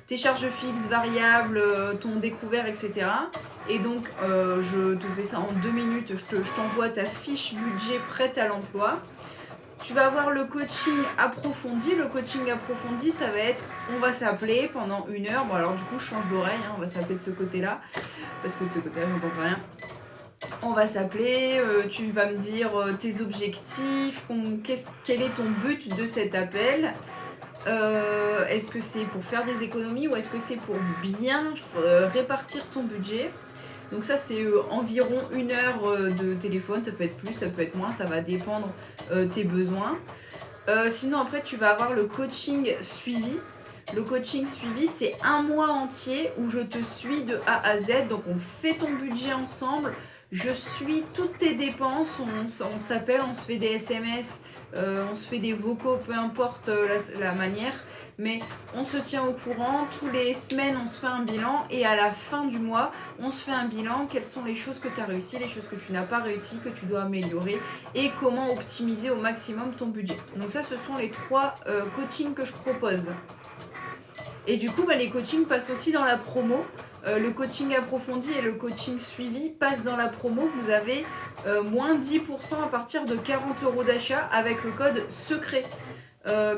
tes charges fixes, variables, ton découvert, etc. Et donc, je te fais ça en 2 minutes. Je t'envoie ta fiche budget prête à l'emploi. Tu vas avoir le coaching approfondi. Le coaching approfondi, ça va être, on va s'appeler pendant 1 heure. Bon, alors du coup, je change d'oreille. Hein, on va s'appeler de ce côté-là. Parce que de ce côté-là, j'entends pas rien. On va s'appeler, tu vas me dire tes objectifs, quel est ton but de cet appel. Est-ce que c'est pour faire des économies ou est-ce que c'est pour bien répartir ton budget? Donc ça c'est environ 1 heure de téléphone, ça peut être plus, ça peut être moins, ça va dépendre tes besoins. Sinon après tu vas avoir le coaching suivi. Le coaching suivi, c'est 1 mois entier où je te suis de A à Z. Donc on fait ton budget ensemble. Je suis toutes tes dépenses. On s'appelle, on se fait des SMS, on se fait des vocaux, peu importe la manière. Mais on se tient au courant. Tous les semaines, on se fait un bilan. Et à la fin du mois, on se fait un bilan. Quelles sont les choses que tu as réussi, les choses que tu n'as pas réussi, que tu dois améliorer. Et comment optimiser au maximum ton budget. Donc ça, ce sont les 3 coachings que je propose. Et du coup, les coachings passent aussi dans la promo. Le coaching approfondi et le coaching suivi passent dans la promo. Vous avez moins 10% à partir de 40 € d'achat avec le code secret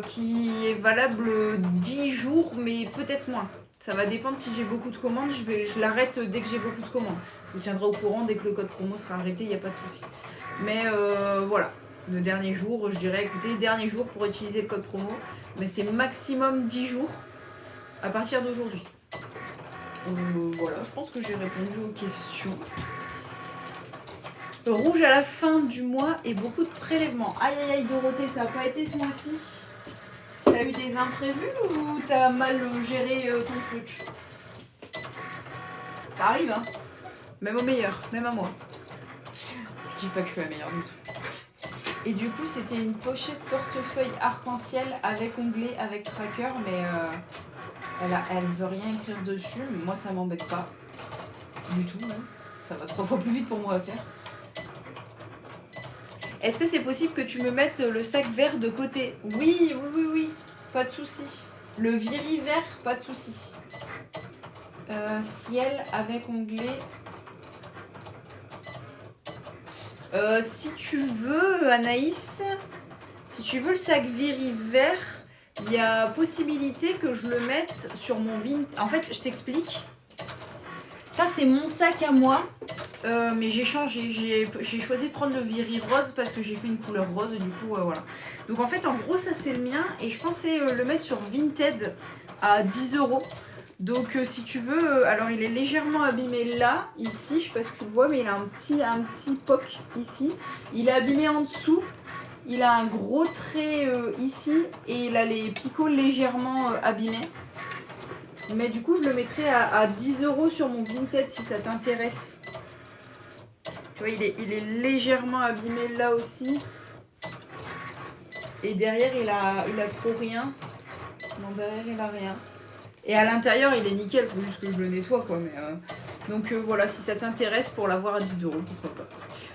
qui est valable 10 jours, mais peut-être moins. Ça va dépendre si j'ai beaucoup de commandes. Je l'arrête dès que j'ai beaucoup de commandes. Je vous tiendrai au courant dès que le code promo sera arrêté, il n'y a pas de souci. Mais voilà, le dernier jour, je dirais, écoutez, dernier jour pour utiliser le code promo. Mais c'est maximum 10 jours. À partir d'aujourd'hui. Voilà, je pense que j'ai répondu aux questions. Rouge à la fin du mois et beaucoup de prélèvements. Aïe aïe aïe Dorothée, ça n'a pas été ce mois-ci. T'as eu des imprévus ou t'as mal géré ton truc? Ça arrive hein. Même au meilleur, même à moi. Je dis pas que je suis la meilleure du tout. Et du coup c'était une pochette portefeuille arc-en-ciel avec onglet, avec tracker, mais... Elle veut rien écrire dessus, mais moi ça m'embête pas. Du tout, hein. Ça va 3 fois plus vite pour moi à faire. Est-ce que c'est possible que tu me mettes le sac vert de côté? Oui, oui, oui, oui. Pas de souci. Le viri vert, pas de souci. Ciel avec onglet. Si tu veux, Anaïs, si tu veux le sac viri vert, il y a possibilité que je le mette sur mon vintage. En fait, je t'explique. Ça, c'est mon sac à moi. Mais j'ai changé. J'ai choisi de prendre le viri rose parce que j'ai fait une couleur rose. Et du coup, voilà. Donc, en fait, en gros, ça, c'est le mien. Et je pensais le mettre sur Vinted à 10 €. Donc, si tu veux... alors, il est légèrement abîmé là, ici. Je sais pas si tu le vois, mais il a un petit poc ici. Il est abîmé en dessous. Il a un gros trait ici et il a les picots légèrement abîmés. Mais du coup, je le mettrai à 10 € sur mon Vinted si ça t'intéresse. Tu vois, il est légèrement abîmé là aussi. Et derrière, il a trop rien. Non, derrière, il a rien. Et à l'intérieur, il est nickel. Faut juste que je le nettoie, quoi. Mais, donc voilà, si ça t'intéresse pour l'avoir à 10 €, pourquoi pas.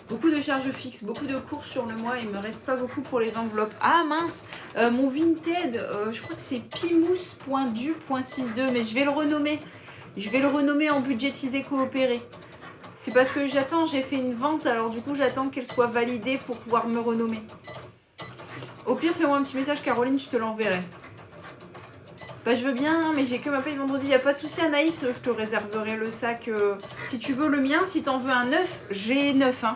Beaucoup de charges fixes, beaucoup de courses sur le mois, il me reste pas beaucoup pour les enveloppes. Ah mince, mon Vinted, je crois que c'est pimous.du.62, mais je vais le renommer. Je vais le renommer en budgétisé coopéré. C'est parce que j'attends, j'ai fait une vente, alors du coup j'attends qu'elle soit validée pour pouvoir me renommer. Au pire, fais-moi un petit message, Caroline, je te l'enverrai. Bah je veux bien, mais j'ai que ma paye vendredi, y a pas de souci Anaïs, je te réserverai le sac. Si tu veux le mien, si t'en veux un neuf, j'ai 9 hein.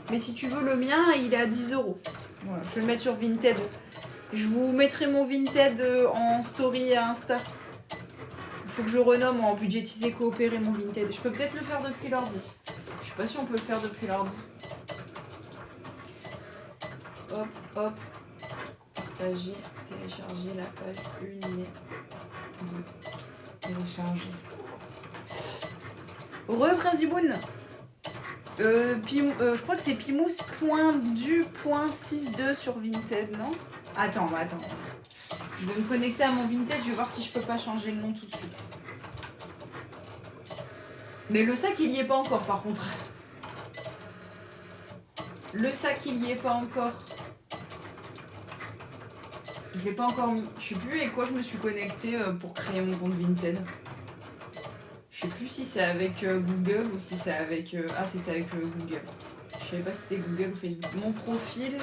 Mais si tu veux le mien, il est à 10 €. Voilà, je vais le mettre sur Vinted. Je vous mettrai mon Vinted en story à Insta. Il faut que je renomme en budgétisé coopéré mon Vinted. Je peux peut-être le faire depuis l'ordi. Je sais pas si on peut le faire depuis l'ordi. Hop, hop. Partager, télécharger la page 1 et 2. Télécharger. Princiboun. Je crois que c'est pimous.du.62 sur Vinted, non? Attends. Je vais me connecter à mon Vinted, je vais voir si je peux pas changer le nom tout de suite. Mais le sac, il y est pas encore, par contre. Le sac, il y est pas encore. Je l'ai pas encore mis. Je sais plus avec quoi je me suis connectée pour créer mon compte Vinted. Je sais plus si c'est avec Google ou si c'est avec... Ah, c'était avec Google. Je savais pas si c'était Google ou Facebook. Mon profil...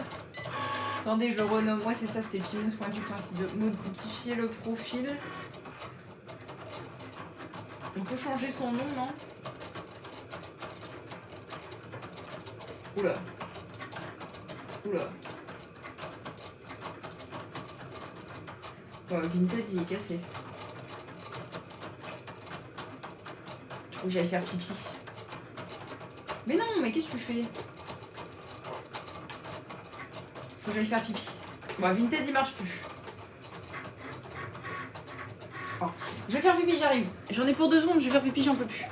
Attendez, je le renomme. Ouais, c'est ça, c'était pimous.du.62. Modifier le profil. On peut changer son nom, non? Oula. Ouais, Vinted, il est cassé. Faut que j'aille faire pipi. Mais non, mais qu'est-ce que tu fais? Faut que j'aille faire pipi. Bon, Vinted, il marche plus. Oh. Je vais faire pipi, j'arrive. J'en ai pour 2 secondes, je vais faire pipi, j'en peux plus.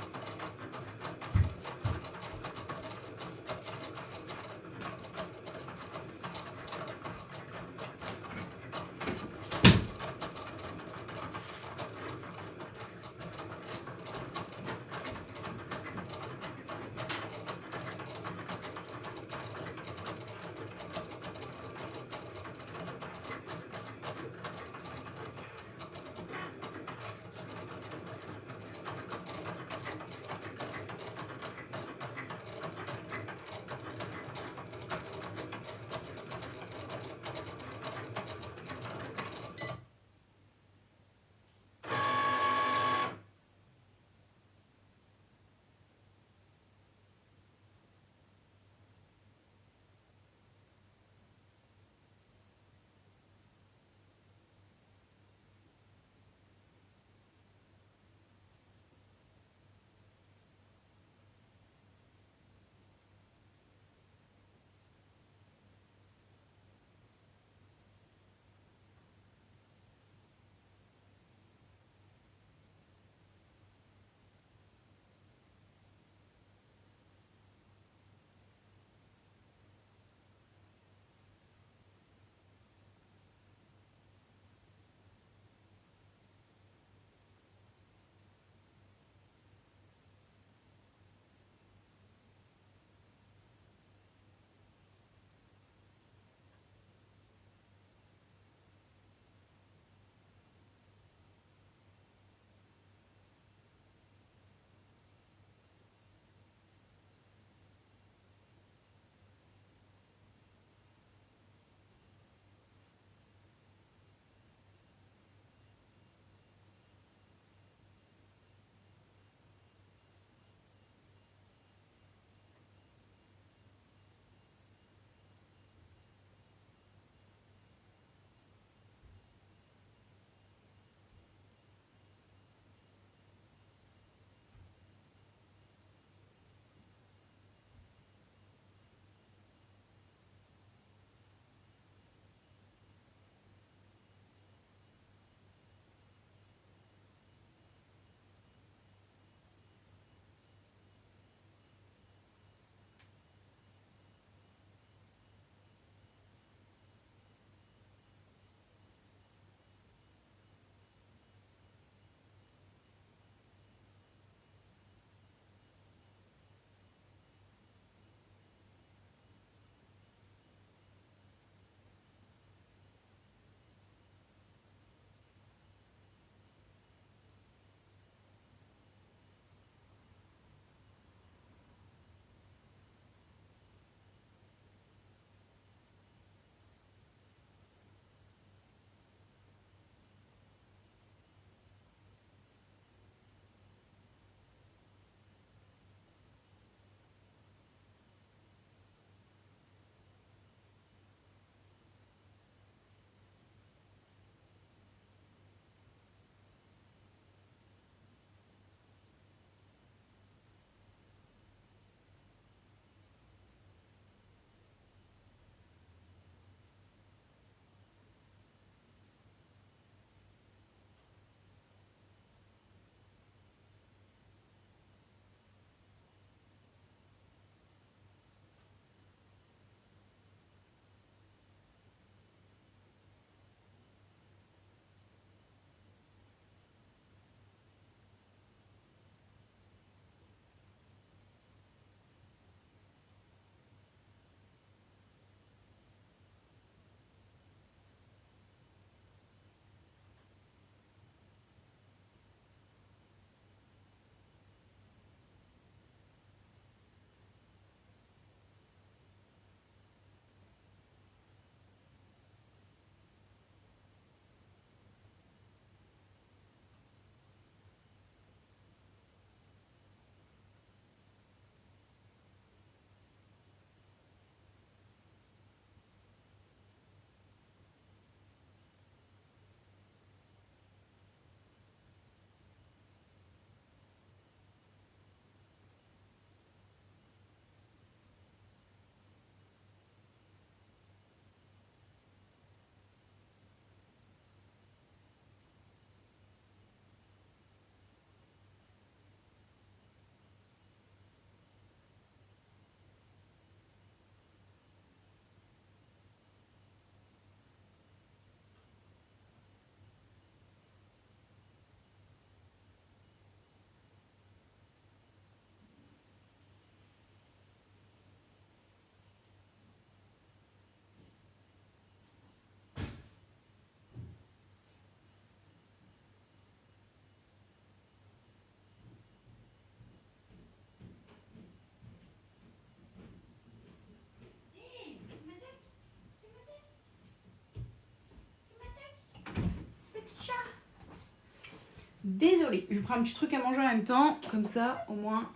Désolée, je prends un petit truc à manger en même temps, comme ça, au moins.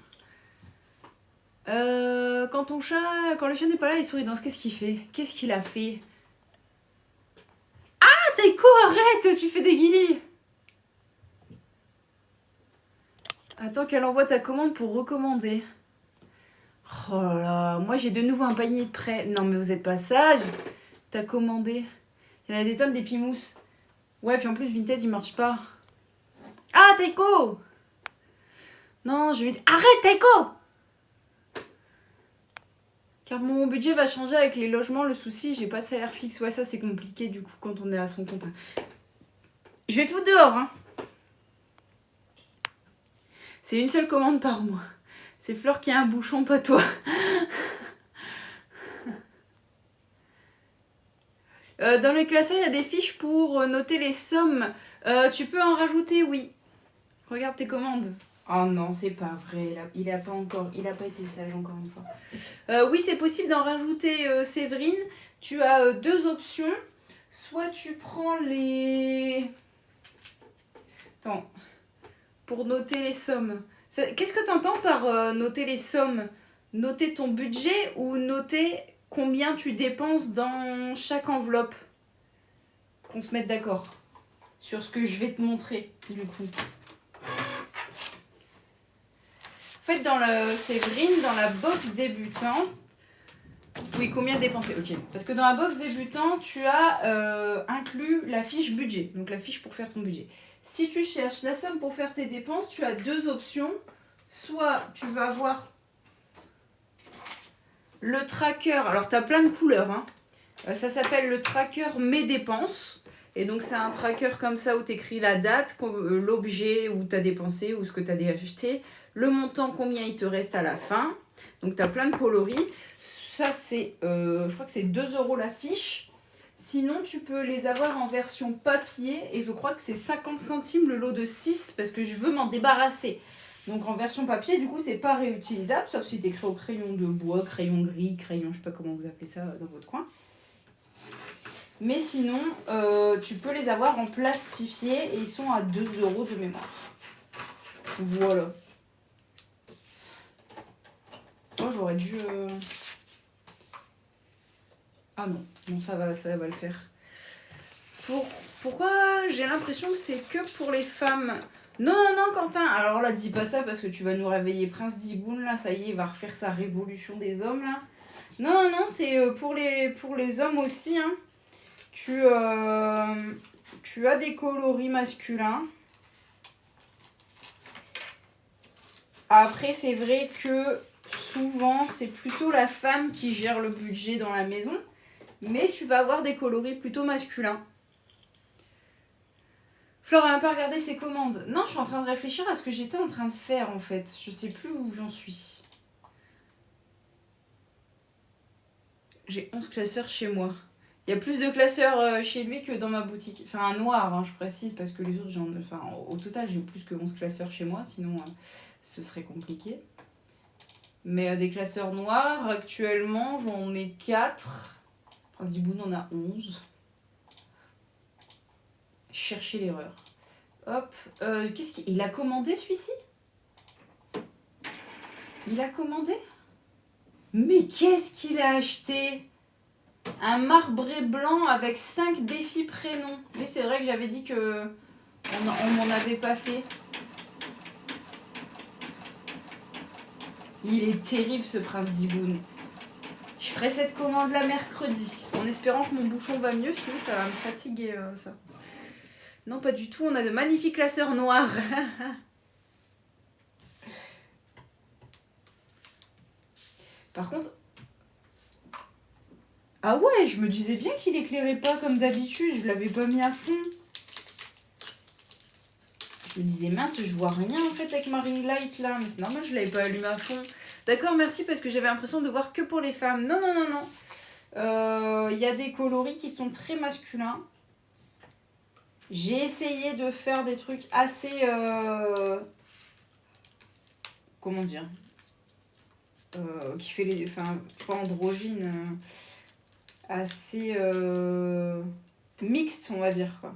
Quand le chat n'est pas là, il sourit danse. Qu'est-ce qu'il fait? Qu'est-ce qu'il a fait? Ah, Taiko, arrête, tu fais des guillis. Attends qu'elle envoie ta commande pour recommander. Oh là là, moi j'ai de nouveau un panier de prêt. Non mais vous êtes pas sage. T'as commandé. Il y en a des tonnes d'épimousses. Ouais, puis en plus Vinted il marche pas. Ah, Taiko. Non, je vais... Arrête, Taiko. Car mon budget va changer avec les logements. Le souci, j'ai pas salaire fixe. Ouais, ça c'est compliqué du coup quand on est à son compte. Je vais te foutre dehors, hein. C'est une seule commande par mois. C'est Fleur qui a un bouchon, pas toi. Dans les classeurs, il y a des fiches pour noter les sommes. Tu peux en rajouter, oui. Regarde tes commandes. Oh non, c'est pas vrai. Il a pas été sage encore une fois. Oui, c'est possible d'en rajouter, Séverine. Tu as deux options. Soit tu prends les... Attends. Pour noter les sommes. Qu'est-ce que tu entends par noter les sommes? Noter ton budget ou noter combien tu dépenses dans chaque enveloppe? Qu'on se mette d'accord sur ce que je vais te montrer, du coup. En fait, Séverine, dans la box débutant... Oui, combien dépenser? Ok. Parce que dans la box débutant, tu as inclus la fiche budget. Donc la fiche pour faire ton budget. Si tu cherches la somme pour faire tes dépenses, tu as deux options. Soit tu vas avoir le tracker. Alors, tu as plein de couleurs. Hein. Ça s'appelle le tracker Mes dépenses. Et donc, c'est un tracker comme ça où tu écris la date, l'objet où tu as dépensé ou ce que tu as acheté, le montant, combien il te reste à la fin. Donc, tu as plein de coloris. Ça, c'est, je crois que c'est 2 € la fiche. Sinon, tu peux les avoir en version papier. Et je crois que c'est 50 centimes le lot de 6 parce que je veux m'en débarrasser. Donc, en version papier, du coup, c'est pas réutilisable. Sauf si tu écris au crayon de bois, crayon gris, crayon, je sais pas comment vous appelez ça dans votre coin. Mais sinon, tu peux les avoir en plastifié et ils sont à 2 € de mémoire. Voilà. Moi, j'aurais dû... Ah non, ça va le faire. Pourquoi j'ai l'impression que c'est que pour les femmes? Non, Quentin, alors là, dis pas ça parce que tu vas nous réveiller Prince Diboun, là, ça y est, il va refaire sa révolution des hommes, là. Non, c'est pour les hommes aussi, hein. Tu as des coloris masculins. Après, c'est vrai que souvent, c'est plutôt la femme qui gère le budget dans la maison. Mais tu vas avoir des coloris plutôt masculins. Flore n'a même pas regardé ses commandes. Non, je suis en train de réfléchir à ce que j'étais en train de faire, en fait. Je sais plus où j'en suis. J'ai 11 classeurs chez moi. Il y a plus de classeurs chez lui que dans ma boutique. Enfin, un noir, hein, je précise, parce que les autres, au total, j'ai plus que 11 classeurs chez moi, sinon ce serait compliqué. Mais des classeurs noirs, actuellement, j'en ai 4. Prince Diboun en a 11. Chercher l'erreur. Hop. Qu'est-ce qu'il a commandé, celui-ci? Il a commandé? Mais qu'est-ce qu'il a acheté? Un marbré blanc avec 5 défis prénoms. Oui, c'est vrai que j'avais dit que on m'en avait pas fait. Il est terrible, ce Prince Diboun. Je ferai cette commande là mercredi, en espérant que mon bouchon va mieux, sinon ça va me fatiguer, ça. Non, pas du tout, on a de magnifiques classeurs noirs. Par contre... Ah ouais, je me disais bien qu'il éclairait pas comme d'habitude, je l'avais pas mis à fond. Je me disais, mince, je vois rien en fait avec ma ring light là, mais c'est normal, je l'avais pas allumé à fond. D'accord, merci, parce que j'avais l'impression de voir que pour les femmes. Non. Y a des coloris qui sont très masculins. J'ai essayé de faire des trucs assez... comment dire, qui fait les... Enfin, pas androgyne... assez mixte, on va dire, quoi.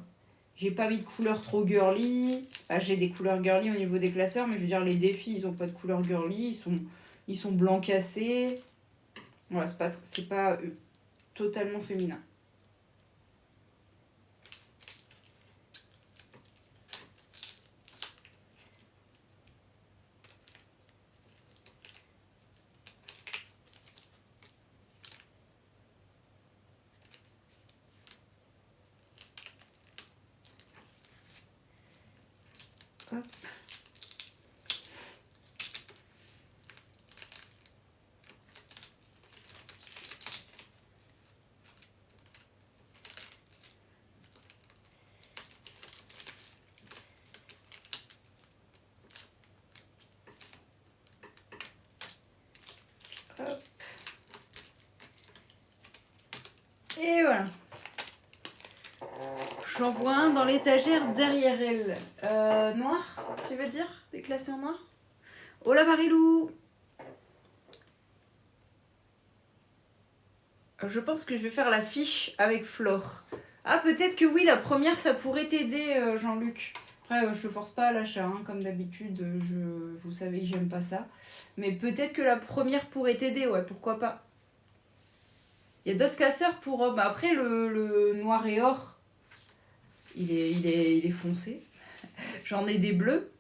J'ai pas mis de couleurs trop girly. Ah, j'ai des couleurs girly au niveau des classeurs, mais je veux dire, les défis, ils ont pas de couleurs girly. Ils sont blancs cassés. Voilà, c'est pas totalement féminin. Hop. Hop. Et voilà. J'en vois un dans l'étagère derrière elle. Noir, tu veux dire? Des classeurs noirs? Hola Marilou! Je pense que je vais faire la fiche avec Flore. Ah, peut-être que oui, la première, ça pourrait t'aider, Jean-Luc. Après, je te force pas à l'achat, hein, comme d'habitude. Vous savez, j'aime pas ça. Mais peut-être que la première pourrait t'aider, ouais, pourquoi pas. Il y a d'autres classeurs pour... bah après, le noir et or, il est foncé. J'en ai des bleus.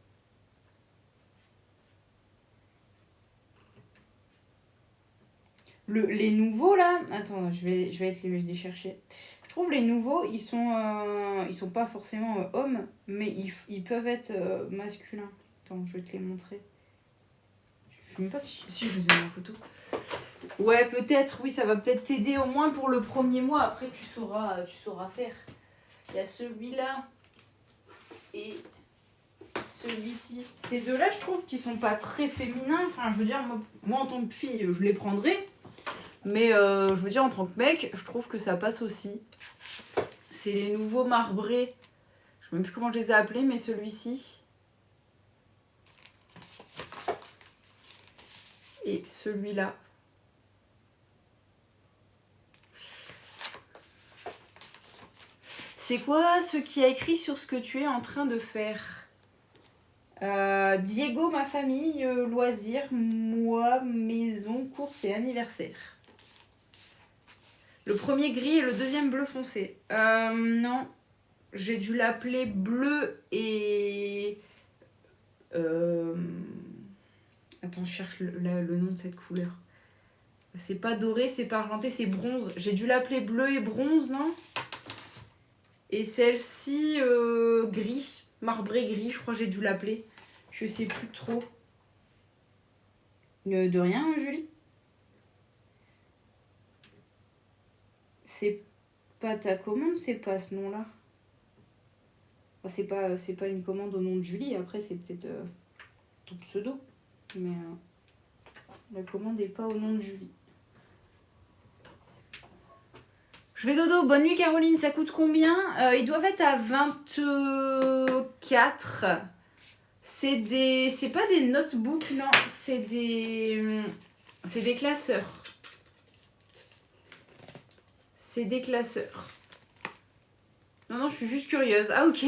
Les nouveaux, là... Attends, je vais les chercher. Je trouve les nouveaux, ils sont pas forcément hommes, mais ils peuvent être masculins. Attends, je vais te les montrer. Je sais même pas si je les ai mis en photo. Ouais, peut-être, oui, ça va peut-être t'aider au moins pour le premier mois. Après, tu sauras faire. Il y a celui-là et celui-ci. Ces deux-là, je trouve qu'ils sont pas très féminins. Enfin, je veux dire, moi en tant que fille, je les prendrais. Mais je veux dire, en tant que mec, je trouve que ça passe aussi. C'est les nouveaux marbrés. Je ne sais même plus comment je les ai appelés, mais celui-ci. Et celui-là. C'est quoi ce qui a écrit sur ce que tu es en train de faire? Diego, ma famille, loisirs, moi, maison, course et anniversaire. Le premier gris et le deuxième bleu foncé. Non, j'ai dû l'appeler bleu et... Attends, je cherche le nom de cette couleur. C'est pas doré, c'est pas argenté, c'est bronze. J'ai dû l'appeler bleu et bronze, non? Et celle-ci, gris, marbré gris, je crois que j'ai dû l'appeler. Je sais plus trop. De rien, Julie? C'est pas ta commande, c'est pas ce nom-là. Enfin, c'est pas une commande au nom de Julie, après c'est peut-être ton pseudo. Mais la commande n'est pas au nom de Julie. Je vais dodo, bonne nuit Caroline, ça coûte combien? Ils doivent être à 24. C'est pas des notebooks, non, c'est des classeurs. C'est des classeurs. Non, je suis juste curieuse. Ah, ok.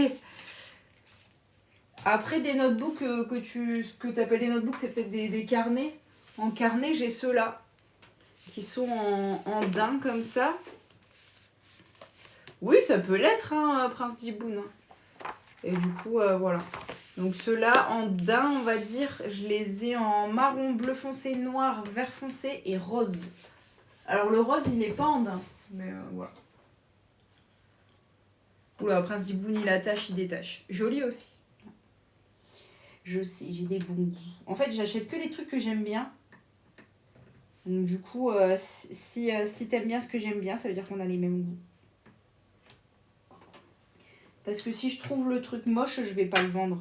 Après, des notebooks que tu appelles des notebooks, c'est peut-être des carnets. En carnet, j'ai ceux-là qui sont en daim comme ça. Oui, ça peut l'être, hein, Prince Diboun. Et du coup, voilà. Donc ceux-là, en daim, on va dire, je les ai en marron, bleu foncé, noir, vert foncé et rose. Alors le rose, il n'est pas en daim, mais voilà. Oula, Prince Diboun, il attache, il détache. Joli aussi. Je sais, j'ai des bons goûts. En fait, j'achète que les trucs que j'aime bien. Donc du coup, si t'aimes bien ce que j'aime bien, ça veut dire qu'on a les mêmes goûts. Parce que si je trouve le truc moche, je vais pas le vendre.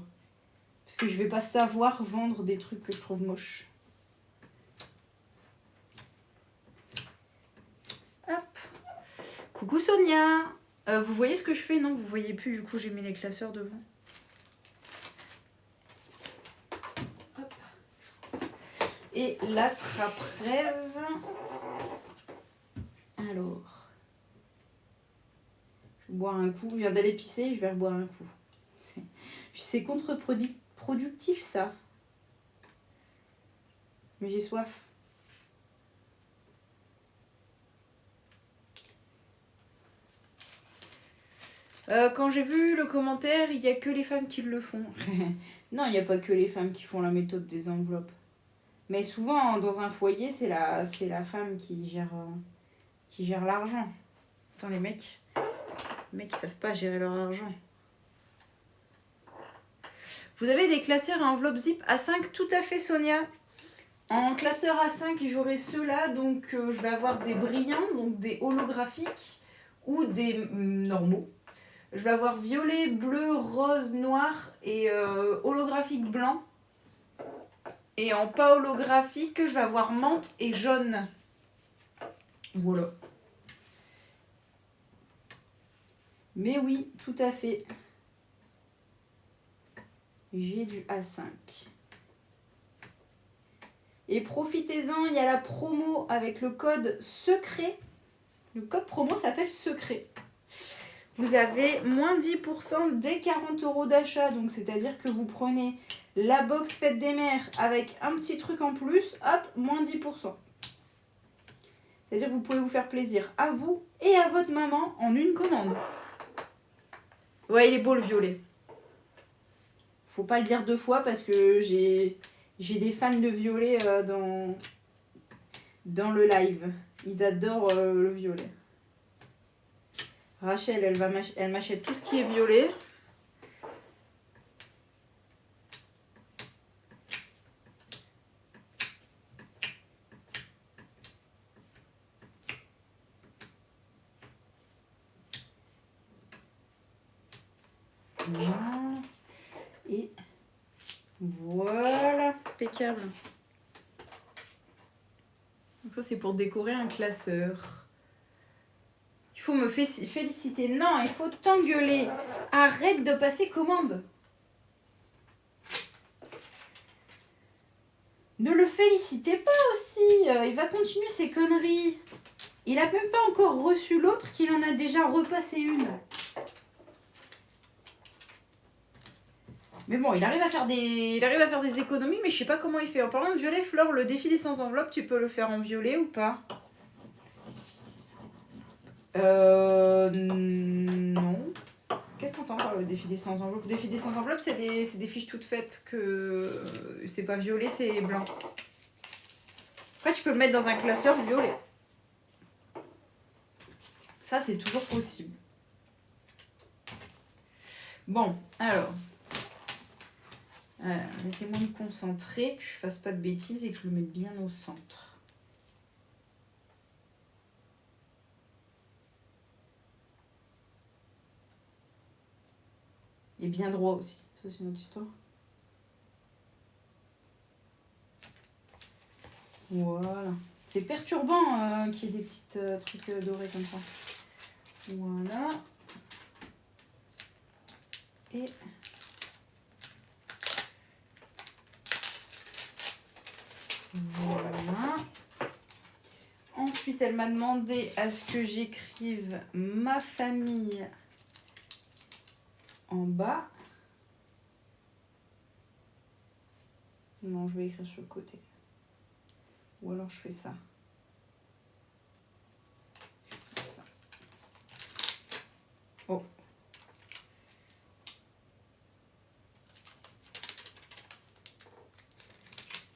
Parce que je vais pas savoir vendre des trucs que je trouve moches. Hop. Coucou Sonia. Vous voyez ce que je fais? Non, vous voyez plus, du coup j'ai mis les classeurs devant. Hop. Et la trappe-rêve. Alors. Je boire un coup. Je viens d'aller pisser, je vais reboire un coup. C'est contre-productif ça. Mais j'ai soif. Quand j'ai vu le commentaire, il n'y a que les femmes qui le font. Non, il n'y a pas que les femmes qui font la méthode des enveloppes. Mais souvent, dans un foyer, c'est la femme qui gère l'argent. Attends, les mecs, ils savent pas gérer leur argent. Vous avez des classeurs à enveloppe zip A5? Tout à fait, Sonia. En classeur A5, j'aurai ceux-là. Donc, je vais avoir des brillants, donc des holographiques ou des normaux. Je vais avoir violet, bleu, rose, noir et holographique blanc. Et en pas holographique, je vais avoir menthe et jaune. Voilà. Mais oui, tout à fait. J'ai du A5. Et profitez-en, il y a la promo avec le code secret. Le code promo s'appelle secret. Vous avez moins 10% dès 40 € d'achat. Donc, c'est-à-dire que vous prenez la box Fête des Mères avec un petit truc en plus. Hop, moins 10%. C'est-à-dire que vous pouvez vous faire plaisir à vous et à votre maman en une commande. Ouais, il est beau le violet. Faut pas le dire 2 fois parce que j'ai des fans de violet dans le live. Ils adorent le violet. Rachel, elle m'achète tout ce qui est violet. Voilà. Et voilà, impeccable. Donc ça, c'est pour décorer un classeur. Il faut me féliciter. Non, il faut t'engueuler. Arrête de passer commande. Ne le félicitez pas aussi. Il va continuer ses conneries. Il a même pas encore reçu l'autre qu'il en a déjà repassé une. Mais bon, il arrive à faire des économies, mais je sais pas comment il fait. En parlant de violet, Flore, le défi des sans enveloppe, tu peux le faire en violet ou pas? Non. Qu'est-ce que t'entends par le défi des sans enveloppe? Le défi des sans enveloppe, c'est des fiches toutes faites que c'est pas violet, c'est blanc. Après, tu peux le mettre dans un classeur violet. Ça, c'est toujours possible. Bon, alors. Laissez-moi me concentrer, que je fasse pas de bêtises et que je le mette bien au centre. Et bien droit aussi. Ça, c'est une autre histoire. Voilà. C'est perturbant qu'il y ait des petits trucs dorés comme ça. Voilà. Et... voilà. Ensuite, elle m'a demandé à ce que j'écrive ma famille en bas. Non, je vais écrire sur le côté. Ou alors je fais ça. Oh.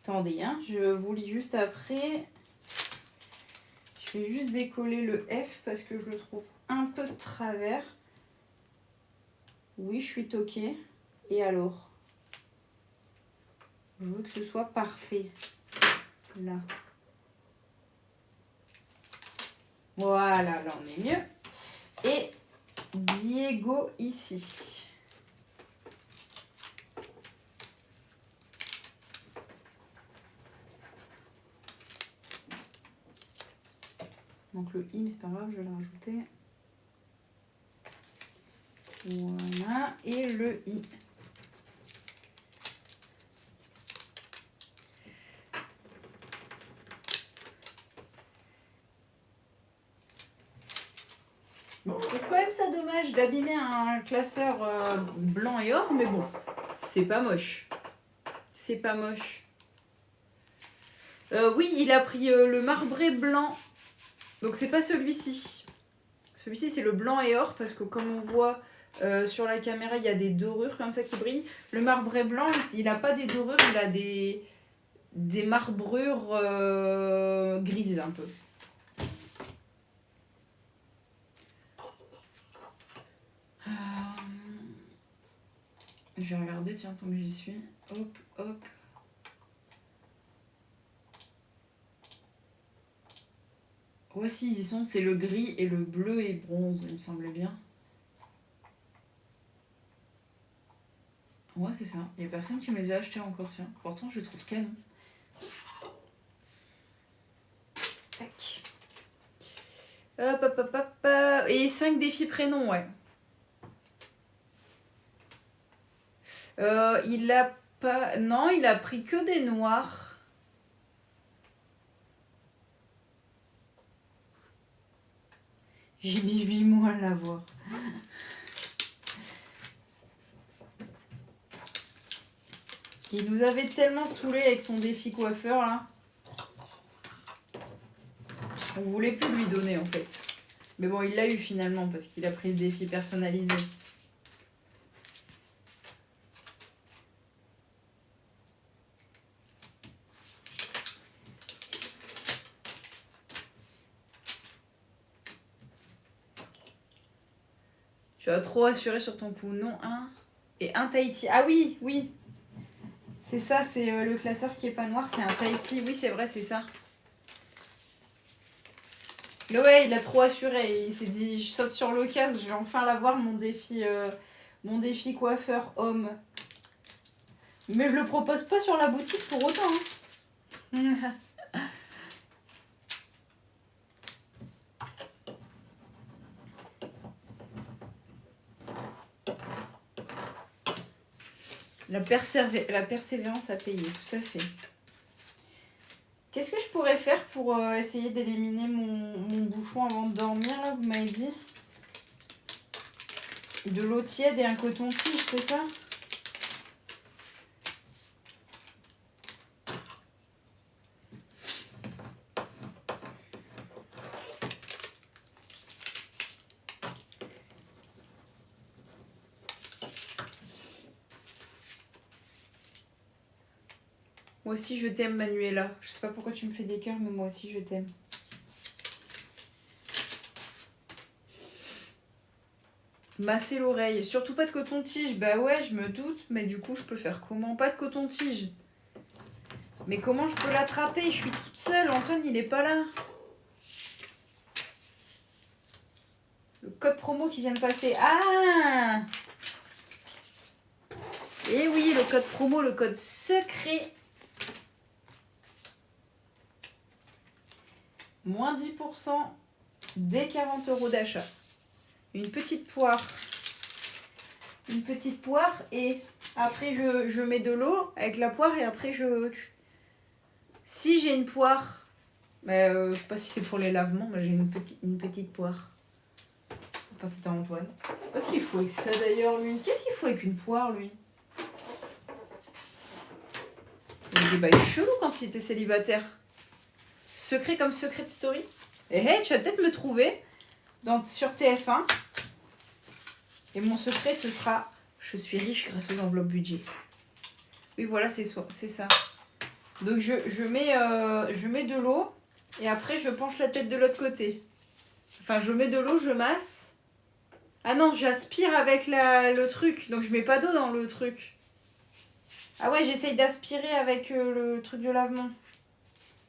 Attendez, hein, je vous lis juste après. Je vais juste décoller le F parce que je le trouve un peu de travers. Oui, je suis toquée. Et alors? Je veux que ce soit parfait. Là. Voilà, là on est mieux. Et Diego ici. Donc le I, mais c'est pas grave, je vais le rajouter. Voilà, et le I. Bon, je trouve quand même ça dommage d'abîmer un classeur blanc et or, mais bon, c'est pas moche. C'est pas moche. Oui, il a pris le marbré blanc. Donc c'est pas celui-ci. Celui-ci c'est le blanc et or parce que comme on voit sur la caméra, il y a des dorures comme ça qui brillent. Le marbré blanc, il n'a pas des dorures, il a des marbrures grises un peu. Je vais regarder, tiens, tant que j'y suis. Hop, hop. Voici, ils y sont, c'est le gris et le bleu et bronze, il me semblait bien. Ouais, c'est ça. Il n'y a personne qui me les a achetés encore, tiens. Pourtant, je les trouve canon. Tac. Hop, hop, hop, hop. Et 5 défis prénoms, ouais. Il a pas... Non, il a pris que des noirs. J'ai mis 8 mois à l'avoir. Il nous avait tellement saoulé avec son défi coiffeur, là. On voulait plus lui donner, en fait. Mais bon, il l'a eu finalement, parce qu'il a pris le défi personnalisé. Tu as trop assuré sur ton coup. Non, un. Et un Tahiti. Ah oui, oui. C'est ça, c'est le classeur qui est pas noir, c'est un Tahiti. Oui, c'est vrai, c'est ça. Mais ouais, il a trop assuré. Il s'est dit, je saute sur l'occasion, je vais enfin l'avoir, mon défi coiffeur homme. Mais je le propose pas sur la boutique pour autant. Hein. La persévérance a payé, tout à fait. Qu'est-ce que je pourrais faire pour essayer d'éliminer mon bouchon avant de dormir, là, vous m'avez dit? De l'eau tiède et un coton-tige, c'est ça? Moi aussi je t'aime, Manuela. Je sais pas pourquoi tu me fais des cœurs, mais moi aussi je t'aime. Masser l'oreille. Surtout pas de coton-tige. Bah ouais, je me doute, mais du coup je peux faire comment? Pas de coton-tige. Mais comment je peux l'attraper? Je suis toute seule. Antoine il est pas là. Le code promo qui vient de passer. Ah! Et oui, le code promo, le code secret. Moins 10% dès 40 € d'achat. Une petite poire. Une petite poire et après je mets de l'eau avec la poire et après si j'ai une poire, mais je sais pas si c'est pour les lavements, mais j'ai une petite poire. Enfin c'était Antoine. Je sais pas ce qu'il faut avec ça d'ailleurs lui. Qu'est-ce qu'il faut avec une poire lui? Il y a des bails chelous quand il était célibataire. Secret comme Secret Story. Et hey, tu vas peut-être me trouver sur TF1. Et mon secret, ce sera « Je suis riche grâce aux enveloppes budget ». Oui, voilà, c'est ça. Donc, je mets de l'eau et après, je penche la tête de l'autre côté. Enfin, je mets de l'eau, je masse. Ah non, j'aspire avec le truc. Donc, je mets pas d'eau dans le truc. Ah ouais, j'essaye d'aspirer avec le truc de lavement.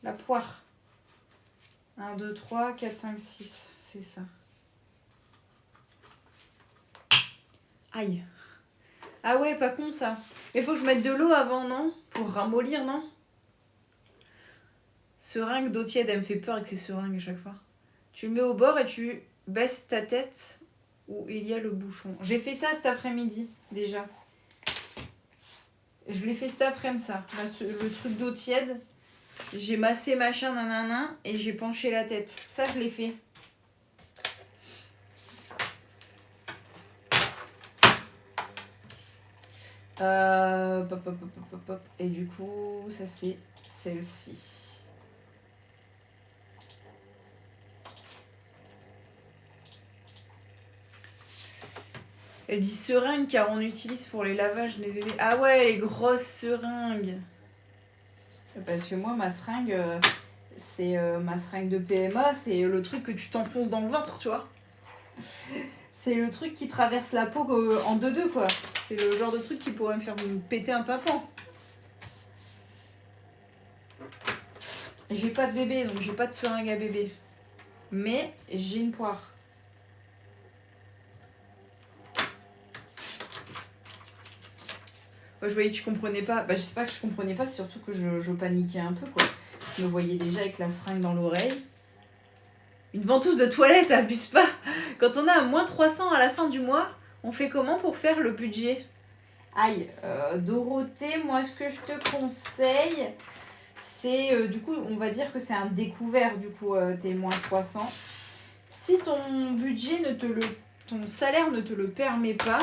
La poire. 1, 2, 3, 4, 5, 6. C'est ça. Aïe. Ah ouais, pas con ça. Il faut que je mette de l'eau avant, non? Pour ramollir, non? Seringue d'eau tiède, elle me fait peur avec ces seringues à chaque fois. Tu le mets au bord et tu baisses ta tête où il y a le bouchon. J'ai fait ça cet après-midi, déjà. Je l'ai fait cet après-midi, ça. Là, le truc d'eau tiède. J'ai massé machin, nanana, et j'ai penché la tête. Ça, je l'ai fait. Pop, pop, pop, pop, pop, pop. Et du coup, ça c'est celle-ci. Elle dit seringue car on utilise pour les lavages des bébés. Ah ouais, les grosses seringues. Parce que moi, ma seringue, c'est ma seringue de PMA, c'est le truc que tu t'enfonces dans le ventre, tu vois. C'est le truc qui traverse la peau en deux quoi. C'est le genre de truc qui pourrait me faire péter un tympan. J'ai pas de bébé, donc j'ai pas de seringue à bébé. Mais j'ai une poire. Je voyais que tu comprenais pas. Bah, je sais pas que je comprenais pas, c'est surtout que je paniquais un peu, quoi. Je me voyais déjà avec la seringue dans l'oreille. Une ventouse de toilette, abuse pas. Quand on a à moins 300 à la fin du mois, on fait comment pour faire le budget? Aïe, Dorothée, moi ce que je te conseille, c'est du coup, on va dire que c'est un découvert, du coup, tes moins 300. Si ton budget ton salaire ne te le permet pas,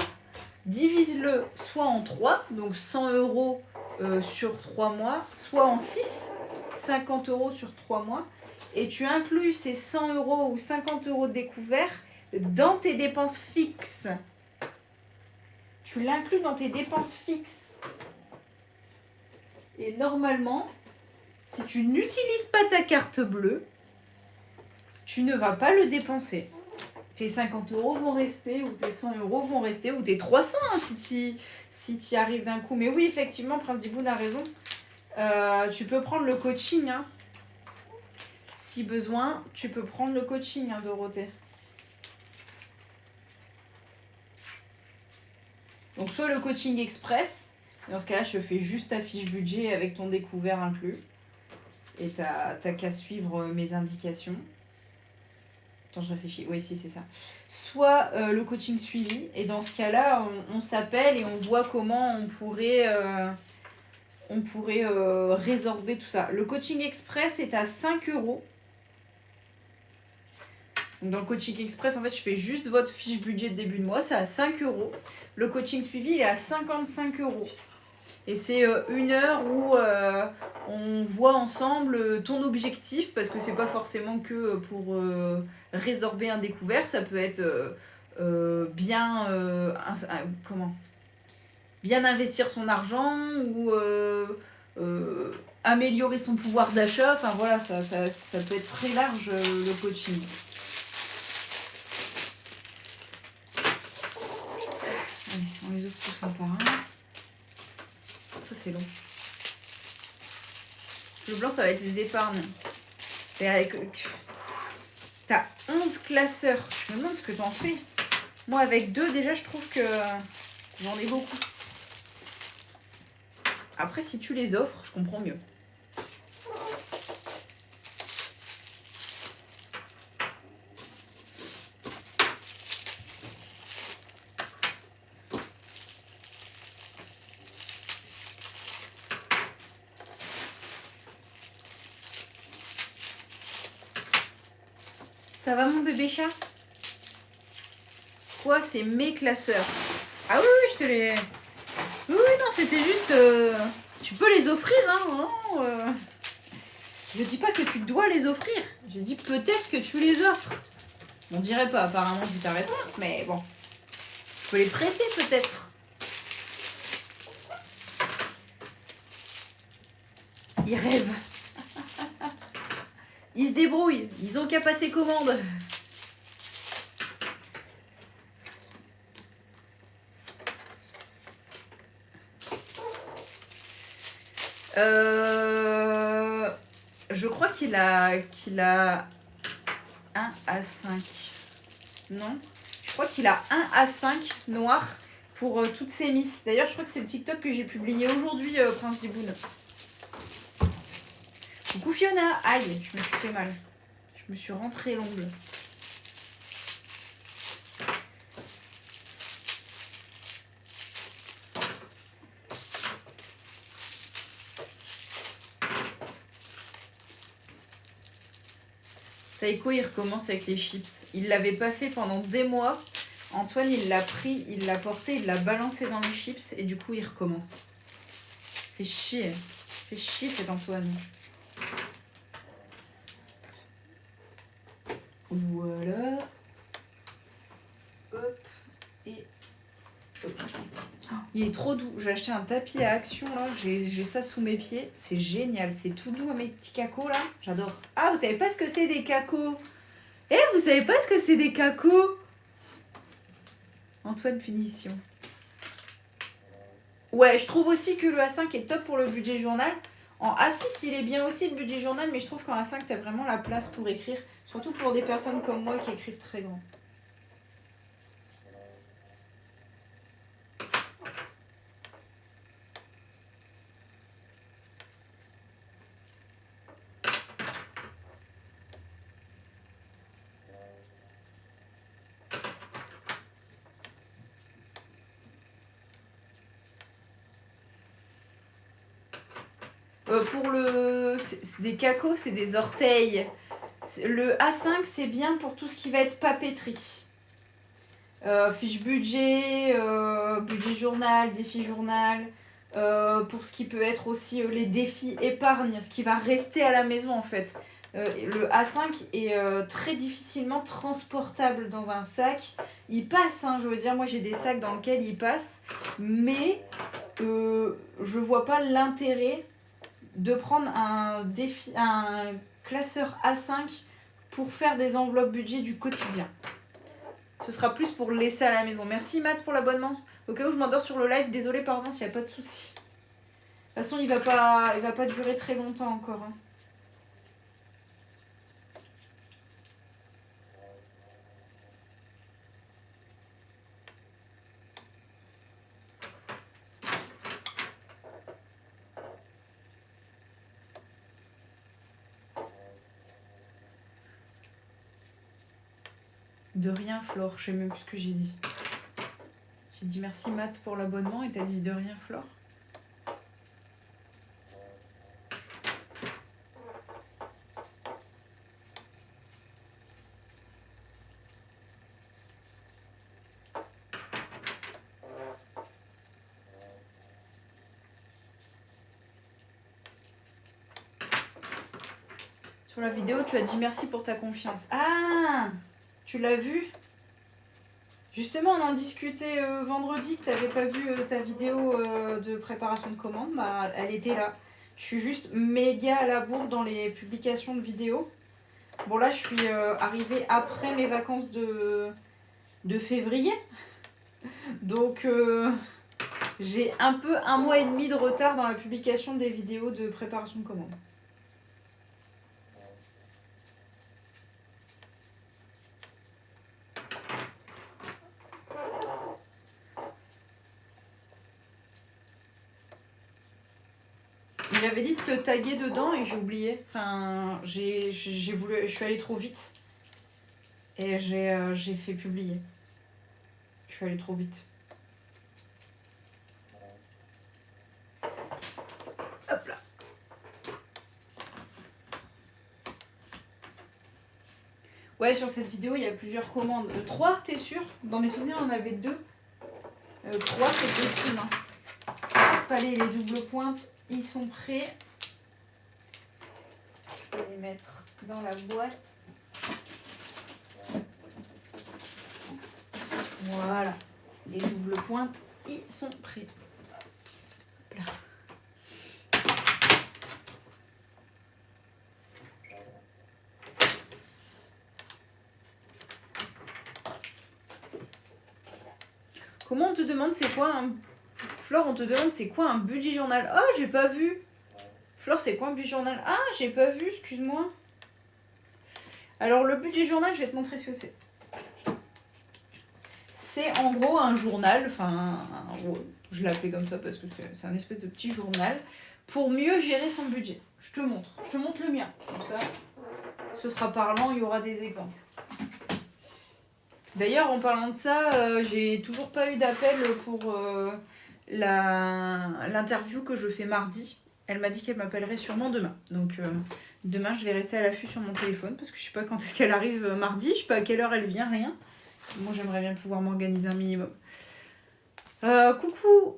divise-le soit en 3, donc 100 € sur 3 mois, soit en 6, 50 € sur 3 mois, et tu inclus ces 100 € ou 50 € découverts dans tes dépenses fixes. Tu l'inclus dans tes dépenses fixes. Et normalement, si tu n'utilises pas ta carte bleue, tu ne vas pas le dépenser. Tes 50 € vont rester, ou tes 100 € vont rester, ou tes 300 hein, si tu y arrives d'un coup. Mais oui, effectivement, Prince Diboun a raison. Tu peux prendre le coaching. Hein. Si besoin, tu peux prendre le coaching, hein, Dorothée. Donc, soit le coaching express. Dans ce cas-là, je fais juste ta fiche budget avec ton découvert inclus. Et t'as qu'à suivre mes indications. Attends, je réfléchis. Oui, si, c'est ça. Soit le coaching suivi. Et dans ce cas-là, on s'appelle et on voit comment on pourrait résorber tout ça. Le coaching express est à 5 €. Donc dans le coaching express, en fait, je fais juste votre fiche budget de début de mois. C'est à 5 €. Le coaching suivi, il est à 55 €. Et c'est 1 heure où on voit ensemble ton objectif, parce que c'est pas forcément que pour résorber un découvert, ça peut être bien investir son argent ou améliorer son pouvoir d'achat. Enfin voilà, ça peut être très large le coaching. Allez, on les ouvre tous un par un. Ça, c'est long. Le blanc, ça va être les épargnes. Et avec... T'as 11 classeurs. Je me demande ce que t'en fais. Moi, avec 2, déjà, je trouve que j'en ai beaucoup. Après, si tu les offres, je comprends mieux. Ça va mon bébé chat? Quoi, c'est mes classeurs? Ah oui, oui, je te les... Oui, non, c'était juste... Tu peux les offrir, hein, non, Je dis pas que tu dois les offrir. Je dis peut-être que tu les offres. On dirait pas apparemment vu ta réponse, mais bon. Tu peux les prêter peut-être. Ils rêvent. Ils se débrouillent. Ils ont qu'à passer commande. Je crois qu'il a 1 à 5. Non, je crois qu'il a 1 à 5 noirs pour toutes ces miss. D'ailleurs, je crois que c'est le TikTok que j'ai publié aujourd'hui, Prince Diboun. Coucou Fiona. Aïe, je me suis fait mal. Je me suis rentré l'ongle. Taiko, il recommence avec les chips. Il l'avait pas fait pendant des mois. Antoine, il l'a pris, il l'a porté, il l'a balancé dans les chips et du coup, il recommence. Fait chier. Fait chier cet Antoine. Voilà. Hop. Et hop. Il est trop doux. J'ai acheté un tapis à Action là. J'ai ça sous mes pieds. C'est génial. C'est tout doux à mes petits cacos là. J'adore. Ah, vous savez pas ce que c'est des cacos? Eh, vous savez pas ce que c'est des cacos? Antoine Punition. Ouais, je trouve aussi que le A5 est top pour le budget journal. En A6, il est bien aussi le budget journal, mais je trouve qu'en A5, t'as vraiment la place pour écrire. Surtout pour des personnes comme moi qui écrivent très grand. Pour le... des cacos, c'est des orteils. Le A5, c'est bien pour tout ce qui va être papeterie. Fiche budget, budget journal, défi journal. Pour ce qui peut être aussi les défis épargne, ce qui va rester à la maison en fait. Le A5 est très difficilement transportable dans un sac. Il passe, hein, je veux dire, moi j'ai des sacs dans lesquels il passe, mais je vois pas l'intérêt de prendre un classeur A5 pour faire des enveloppes budget du quotidien. Ce sera plus pour laisser à la maison. Merci Matt pour l'abonnement. Au cas où je m'endors sur le live, désolé par avance, il n'y a pas de souci. De toute façon, il va pas durer très longtemps encore. Hein. De rien, Flore, je sais même plus ce que j'ai dit. J'ai dit merci Matt pour l'abonnement et t'as dit de rien, Flore. Sur la vidéo, tu as dit merci pour ta confiance. Ah, tu l'as vu? Justement, on en discutait vendredi que tu n'avais pas vu ta vidéo de préparation de commande. Bah, elle était là. Je suis juste méga à la bourre dans les publications de vidéos. Bon, là, je suis arrivée après mes vacances de février. Donc, j'ai un mois et demi de retard dans la publication des vidéos de préparation de commande. J'avais dit de te taguer dedans et j'ai oublié. Enfin, j'ai voulu, je suis allée trop vite et j'ai fait publier. Je suis allée trop vite. Hop là. Ouais, sur cette vidéo, il y a plusieurs commandes. 3, t'es sûr? Dans mes souvenirs, on en avait 2. 3, c'est possible. Hein. Allez, les doubles pointes, ils sont prêts. Je vais les mettre dans la boîte. Voilà. Les doubles pointes, ils sont prêts. Hop là. Comment on te demande c'est quoi un... Flore, on te demande c'est quoi un budget journal? Oh, j'ai pas vu. Flore, c'est quoi un budget journal? Ah, j'ai pas vu, excuse-moi. Alors, le budget journal, je vais te montrer ce que c'est. C'est en gros un journal, enfin, je l'appelle comme ça parce que c'est un espèce de petit journal pour mieux gérer son budget. Je te montre le mien. Comme ça, ce sera parlant, il y aura des exemples. D'ailleurs, en parlant de ça, j'ai toujours pas eu d'appel pour l'interview que je fais mardi. Elle m'a dit qu'elle m'appellerait sûrement demain. Donc demain, je vais rester à l'affût sur mon téléphone parce que je sais pas quand est-ce qu'elle arrive mardi, je sais pas à quelle heure elle vient, rien. Moi, j'aimerais bien pouvoir m'organiser un minimum. Coucou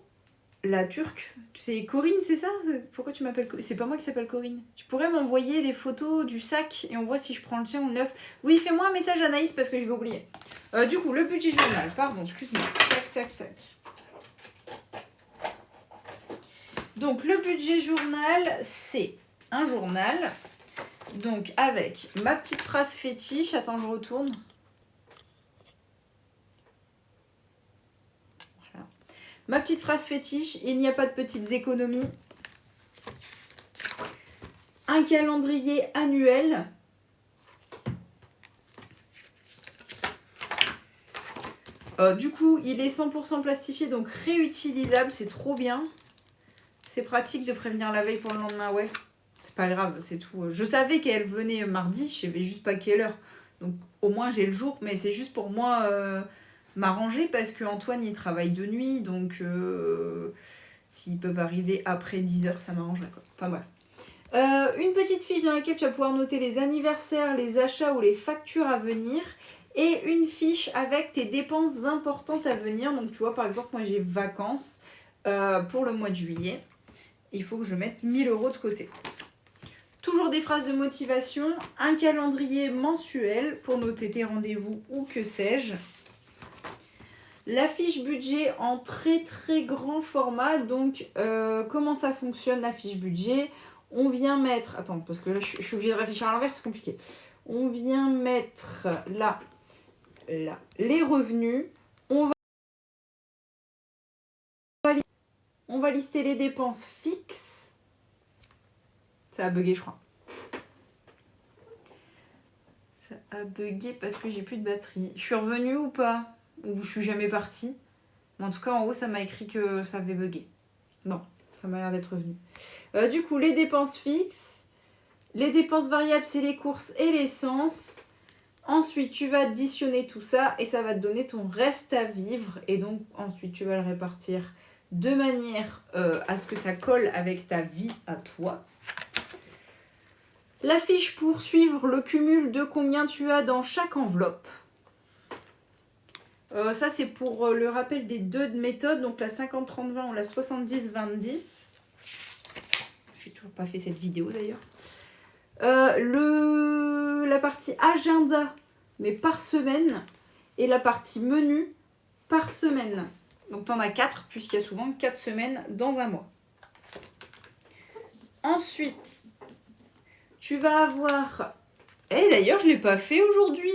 la Turque. Tu sais, Corinne, c'est ça? Pourquoi tu m'appelles Corinne? C'est pas moi qui s'appelle Corinne. Tu pourrais m'envoyer des photos du sac et on voit si je prends le tien ou le neuf. Oui, fais-moi un message Anaïs parce que je vais oublier. Du coup, le budget journal. Pardon, excuse-moi. Tac, tac, tac. Donc, le budget journal, c'est un journal. Donc, avec ma petite phrase fétiche. Attends, je retourne. Voilà. Ma petite phrase fétiche. Il n'y a pas de petites économies. Un calendrier annuel. Du coup, il est 100% plastifié, donc réutilisable. C'est trop bien. C'est pratique de prévenir la veille pour le lendemain, ouais. C'est pas grave, c'est tout. Je savais qu'elle venait mardi, je savais juste pas quelle heure. Donc au moins j'ai le jour, mais c'est juste pour moi m'arranger parce que Antoine il travaille de nuit, donc s'ils peuvent arriver après 10h, ça m'arrangerait quoi. Enfin bref. Une petite fiche dans laquelle tu vas pouvoir noter les anniversaires, les achats ou les factures à venir. Et une fiche avec tes dépenses importantes à venir. Donc tu vois par exemple moi j'ai vacances pour le mois de juillet. Il faut que je mette 1000 € de côté. Toujours des phrases de motivation, un calendrier mensuel pour noter tes rendez-vous ou que sais-je. La fiche budget en très très grand format. Donc comment ça fonctionne la fiche budget? On vient mettre... Attends, parce que là je suis obligée de réfléchir à l'envers, c'est compliqué. On vient mettre là les revenus. On va lister les dépenses fixes. Ça a bugué, je crois. Ça a bugué parce que j'ai plus de batterie. Je suis revenue ou pas? Ou je suis jamais partie? Mais en tout cas, en haut, ça m'a écrit que ça avait bugué. Bon, ça m'a l'air d'être revenu. Du coup, les dépenses fixes. Les dépenses variables, c'est les courses et l'essence. Ensuite, tu vas additionner tout ça et ça va te donner ton reste à vivre. Et donc, ensuite, tu vas le répartir de manière à ce que ça colle avec ta vie à toi. La fiche pour suivre le cumul de combien tu as dans chaque enveloppe. Ça, c'est pour le rappel des deux méthodes, donc la 50-30-20 ou la 70-20-10. J'ai toujours pas fait cette vidéo d'ailleurs. La partie agenda, mais par semaine, et la partie menu par semaine. Donc tu en as 4, puisqu'il y a souvent 4 semaines dans un mois. Ensuite, tu vas avoir... d'ailleurs, je ne l'ai pas fait aujourd'hui.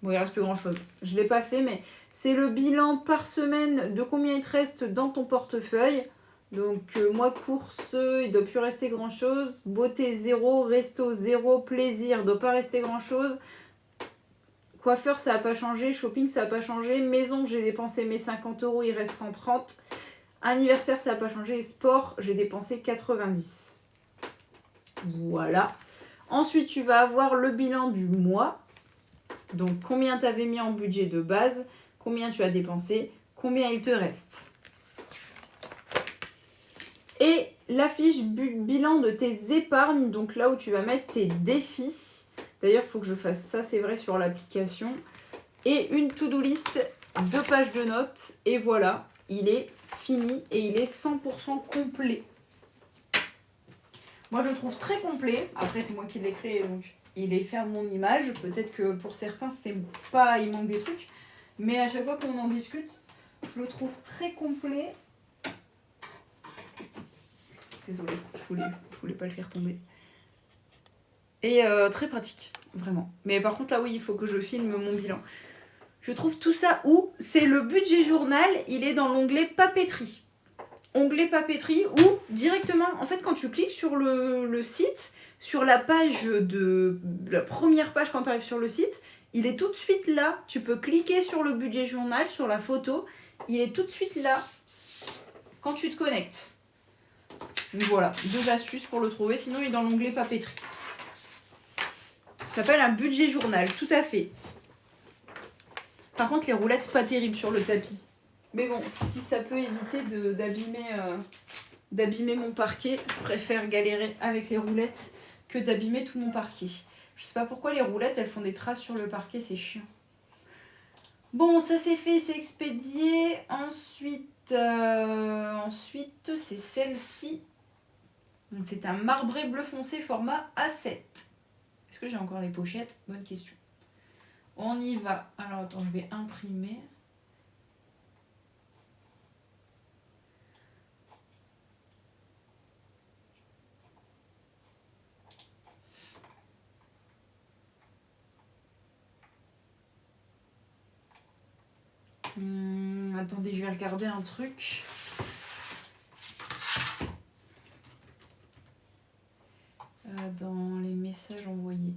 Bon, il reste plus grand chose. Je l'ai pas fait, mais c'est le bilan par semaine de combien il te reste dans ton portefeuille. Donc, moi, course, il doit plus rester grand chose. Beauté 0, resto 0, plaisir, il doit pas rester grand chose. Coiffeur, ça n'a pas changé. Shopping, ça n'a pas changé. Maison, j'ai dépensé mes 50 €, il reste 130. Anniversaire, ça n'a pas changé. Sport, j'ai dépensé 90. Voilà. Ensuite, tu vas avoir le bilan du mois. Donc, combien tu avais mis en budget de base, combien tu as dépensé, combien il te reste. Et la fiche bilan de tes épargnes, donc là où tu vas mettre tes défis. D'ailleurs, il faut que je fasse ça, c'est vrai, sur l'application. Et une to-do list, 2 pages de notes. Et voilà, il est fini et il est 100% complet. Moi, je le trouve très complet. Après, c'est moi qui l'ai créé, donc... il est fait à mon image. Peut-être que pour certains, c'est pas, il manque des trucs. Mais à chaque fois qu'on en discute, je le trouve très complet. Désolée, je voulais pas le faire tomber. Et très pratique, vraiment. Mais par contre, là, oui, il faut que je filme mon bilan. Je trouve tout ça où c'est le budget journal, il est dans l'onglet papeterie. Onglet papeterie ou directement, en fait, quand tu cliques sur le site, sur la page de la première page quand tu arrives sur le site, il est tout de suite là. Tu peux cliquer sur le budget journal, sur la photo. Il est tout de suite là quand tu te connectes. Donc voilà, 2 astuces pour le trouver. Sinon, il est dans l'onglet papeterie. Ça s'appelle un budget journal, tout à fait. Par contre, les roulettes, pas terribles sur le tapis. Mais bon, si ça peut éviter d'abîmer mon parquet, je préfère galérer avec les roulettes que d'abîmer tout mon parquet. Je sais pas pourquoi les roulettes, elles font des traces sur le parquet, c'est chiant. Bon, ça c'est fait, c'est expédié. Ensuite, c'est celle-ci. Donc c'est un marbré bleu foncé format A7. Est-ce que j'ai encore les pochettes? Bonne question. On y va. Alors attends, je vais imprimer. Attendez, je vais regarder un truc. Dans les messages envoyés.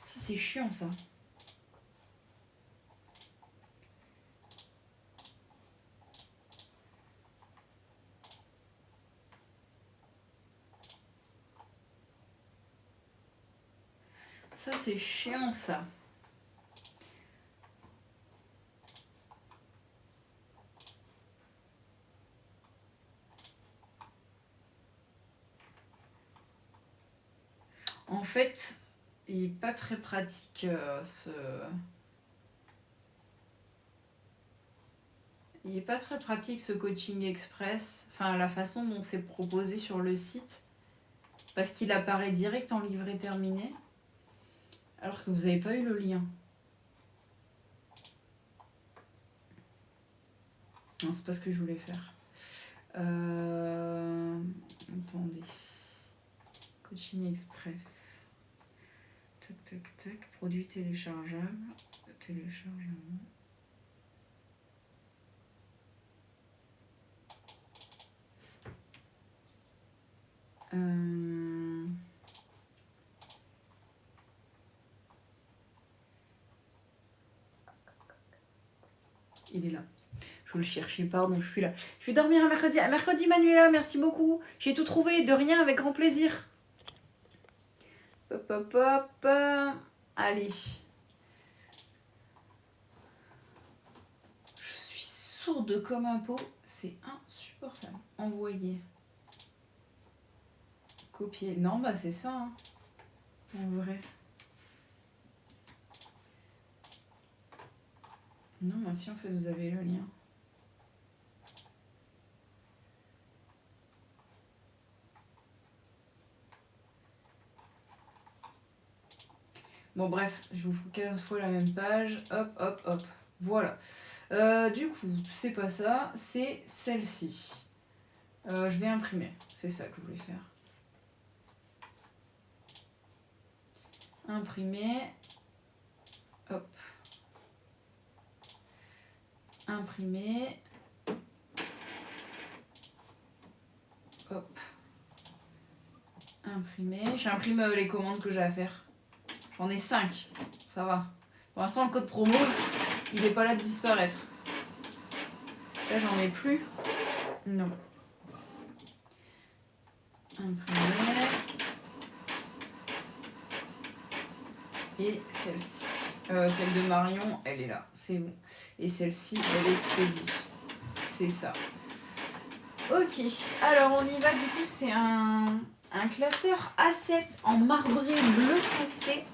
Ça c'est chiant ça. Ça c'est chiant ça. En fait, il n'est pas très pratique Il n'est pas très pratique ce coaching express, enfin la façon dont c'est proposé sur le site, parce qu'il apparaît direct en livret terminé, alors que vous n'avez pas eu le lien. Non, c'est pas ce que je voulais faire. Attendez. Coaching express. Tac, tac, tac. Produit téléchargeable. Téléchargement. Il est là. Je le cherchais, pardon, je suis là. Je vais dormir à mercredi. À mercredi, Manuela, merci beaucoup. J'ai tout trouvé, de rien, avec grand plaisir. Hop, hop, hop. Allez. Je suis sourde comme un pot. C'est insupportable. Envoyer. Copier. Non, bah c'est ça. Hein. En vrai. Non, moi si en fait vous avez le lien. Bon bref, je vous fous 15 fois la même page. Hop, hop, hop. Voilà. Du coup, c'est pas ça, c'est celle-ci. Je vais imprimer. C'est ça que je voulais faire. Imprimer. Hop. Imprimer. Hop. Imprimer. J'imprime les commandes que j'ai à faire. J'en ai 5. Ça va. Pour l'instant, le code promo, il est pas là de disparaître. Là, j'en ai plus. Non. Imprimer. Et celle-ci. Celle de Marion, elle est là. C'est bon. Et celle-ci, elle est expédiée. C'est ça. Ok. Alors, on y va. Du coup, c'est un classeur A7 en marbré bleu foncé.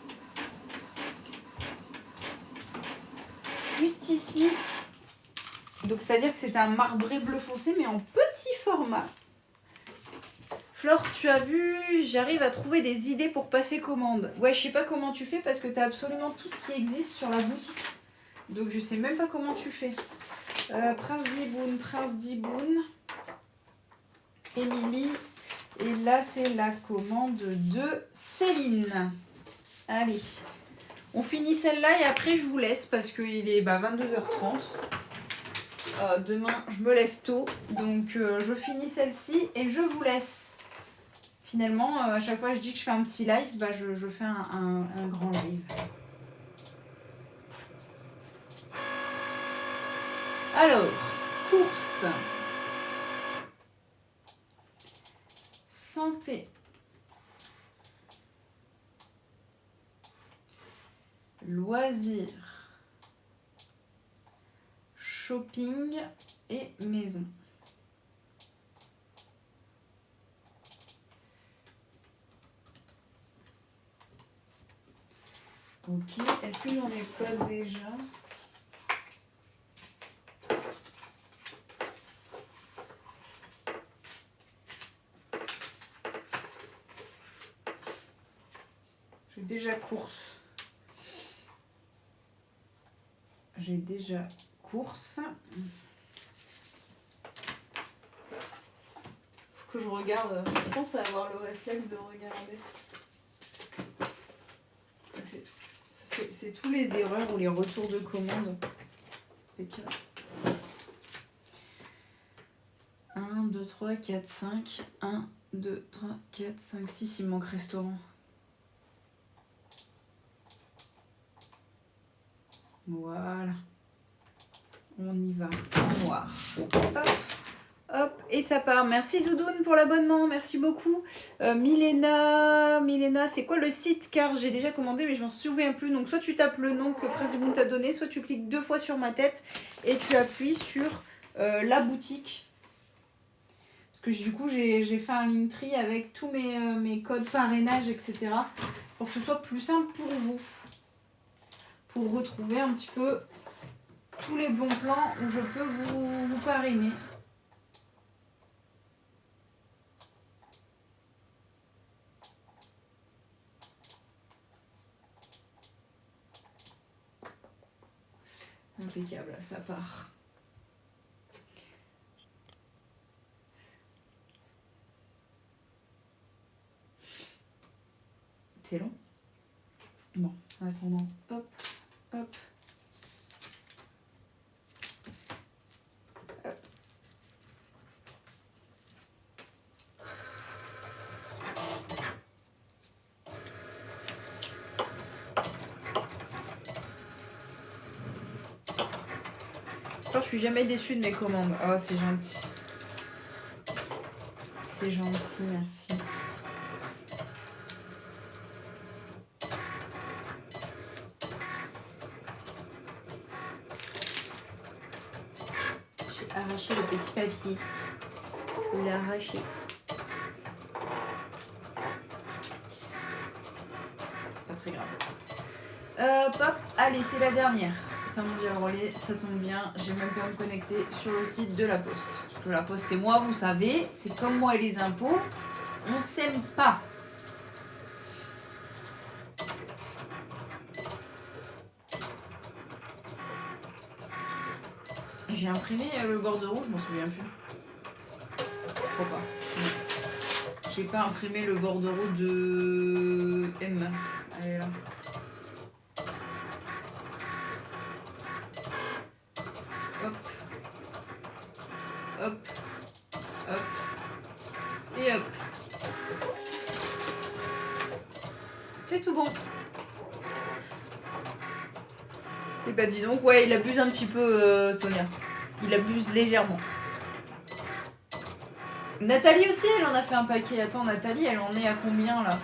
Juste ici. Donc, c'est-à-dire que c'est un marbré bleu foncé, mais en petit format. Flore, tu as vu, j'arrive à trouver des idées pour passer commande. Ouais, je sais pas comment tu fais parce que tu as absolument tout ce qui existe sur la boutique. Donc je sais même pas comment tu fais. Prince Diboun, Émilie. Et là, c'est la commande de Céline. Allez, on finit celle-là et après je vous laisse parce qu'il est 22h30. Demain, je me lève tôt. Donc je finis celle-ci et je vous laisse. Finalement, à chaque fois que je dis que je fais un petit live, bah je fais un grand live. Alors, course. Santé. Loisirs. Shopping et maison. Ok, est-ce que j'en ai pas déjà? J'ai déjà course. J'ai déjà course. Faut que je regarde. Je pense avoir le réflexe de regarder. C'est tous les erreurs ou les retours de commande. 1, 2, 3, 4, 5. 1, 2, 3, 4, 5, 6. Il me manque restaurant. Voilà. On y va en noir. Hop, hop, et ça part. Merci Doudoune pour l'abonnement, merci beaucoup. Milena, c'est quoi le site? Car j'ai déjà commandé mais je m'en souviens plus. Donc soit tu tapes le nom que Prestiboon t'a donné, soit tu cliques 2 fois sur ma tête et tu appuies sur la boutique. Parce que du coup j'ai fait un Linktree avec tous mes codes parrainage, etc. Pour que ce soit plus simple pour vous. Pour retrouver un petit peu tous les bons plans où je peux vous parrainer. Impeccable, ça part. C'est long. Bon, en attendant, hop, hop. Je suis jamais déçue de mes commandes. Oh, c'est gentil. C'est gentil, merci. J'ai arraché le petit papier. Je l'ai arraché. C'est pas très grave. Hop, allez, c'est la dernière. Ça m'en dit à relais, ça tombe bien. J'ai même pas à me connecter sur le site de la Poste. Parce que la Poste et moi, vous savez, c'est comme moi et les impôts. On s'aime pas. J'ai imprimé le bordereau, je m'en souviens plus. Je crois pas. J'ai pas imprimé le bordereau de M. Elle est là. Hop. Hop. Hop. Et hop. C'est tout bon. Et bah dis donc, ouais, il abuse un petit peu, Sonia. Il abuse légèrement. Nathalie aussi, elle en a fait un paquet. Attends, Nathalie, elle en est à combien là?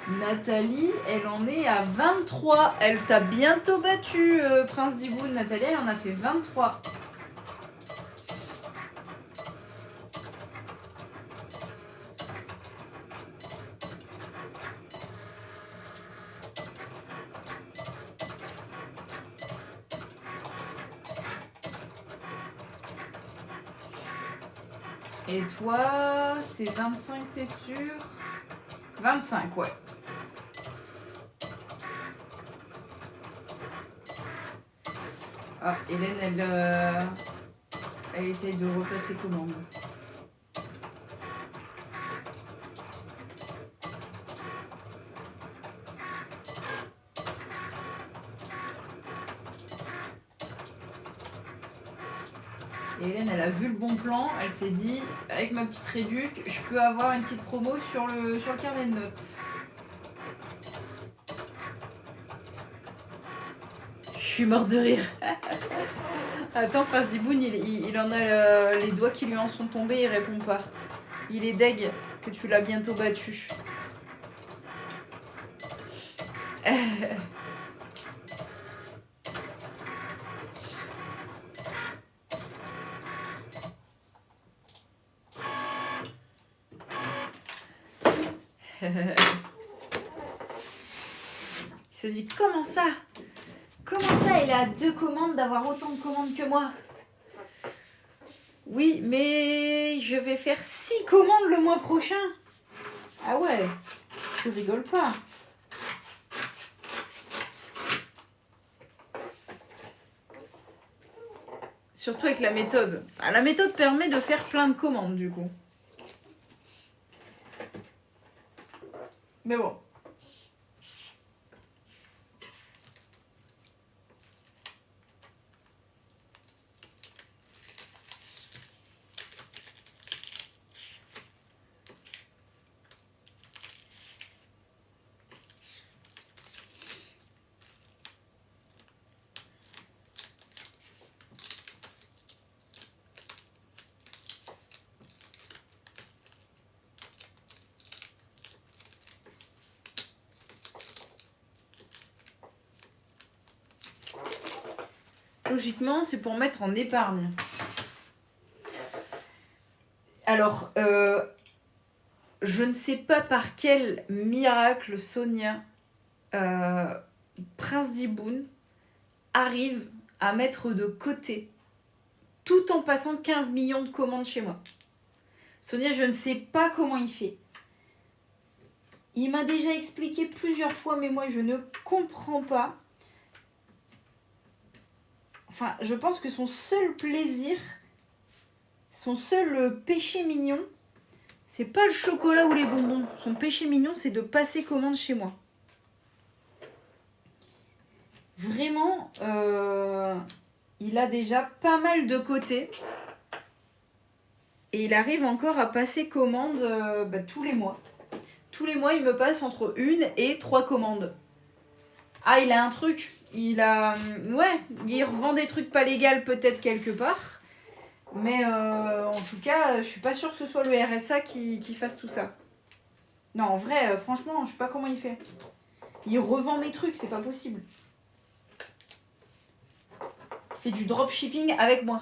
Nathalie, elle en est à 23. Elle t'a bientôt battu, Prince Diboun. Nathalie, elle en a fait 23. Et toi, c'est 25, t'es sûr? 25, ouais. Ah, Hélène, elle essaye de repasser commande. Hélène, elle a vu le bon plan, elle s'est dit, avec ma petite réduc, je peux avoir une petite promo sur le carnet de notes. Je suis morte de rire. Attends, Prince Diboun, il en a les doigts qui lui en sont tombés, il répond pas. Il est deg que tu l'as bientôt battu. se dit, comment ça? Comment ça, il a 2 commandes d'avoir autant de commandes que moi? Oui, mais je vais faire 6 commandes le mois prochain. Ah ouais, tu rigoles pas. Surtout avec la méthode. Ah, la méthode permet de faire plein de commandes du coup. Mais bon. Logiquement, c'est pour mettre en épargne. Alors, je ne sais pas par quel miracle Sonia, Prince d'Iboun, arrive à mettre de côté, tout en passant 15 millions de commandes chez moi. Sonia, je ne sais pas comment il fait. Il m'a déjà expliqué plusieurs fois, mais moi, je ne comprends pas. Enfin, je pense que son seul plaisir, son seul péché mignon, c'est pas le chocolat ou les bonbons. Son péché mignon, c'est de passer commande chez moi. Vraiment, il a déjà pas mal de côté. Et il arrive encore à passer commande tous les mois. Tous les mois, il me passe entre 1 et 3 commandes. Ah, il a un truc. Il revend des trucs pas légaux peut-être quelque part. Mais en tout cas, je suis pas sûre que ce soit le RSA qui fasse tout ça. Non, en vrai, franchement, je sais pas comment il fait. Il revend mes trucs, c'est pas possible. Il fait du dropshipping avec moi.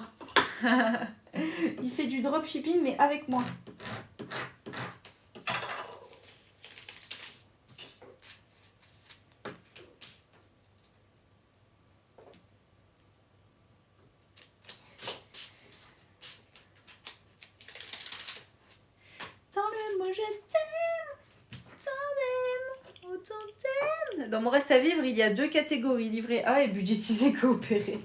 Il fait du dropshipping, mais avec moi. Dans mon reste à vivre, il y a 2 catégories, livret A et budgétisé coopéré.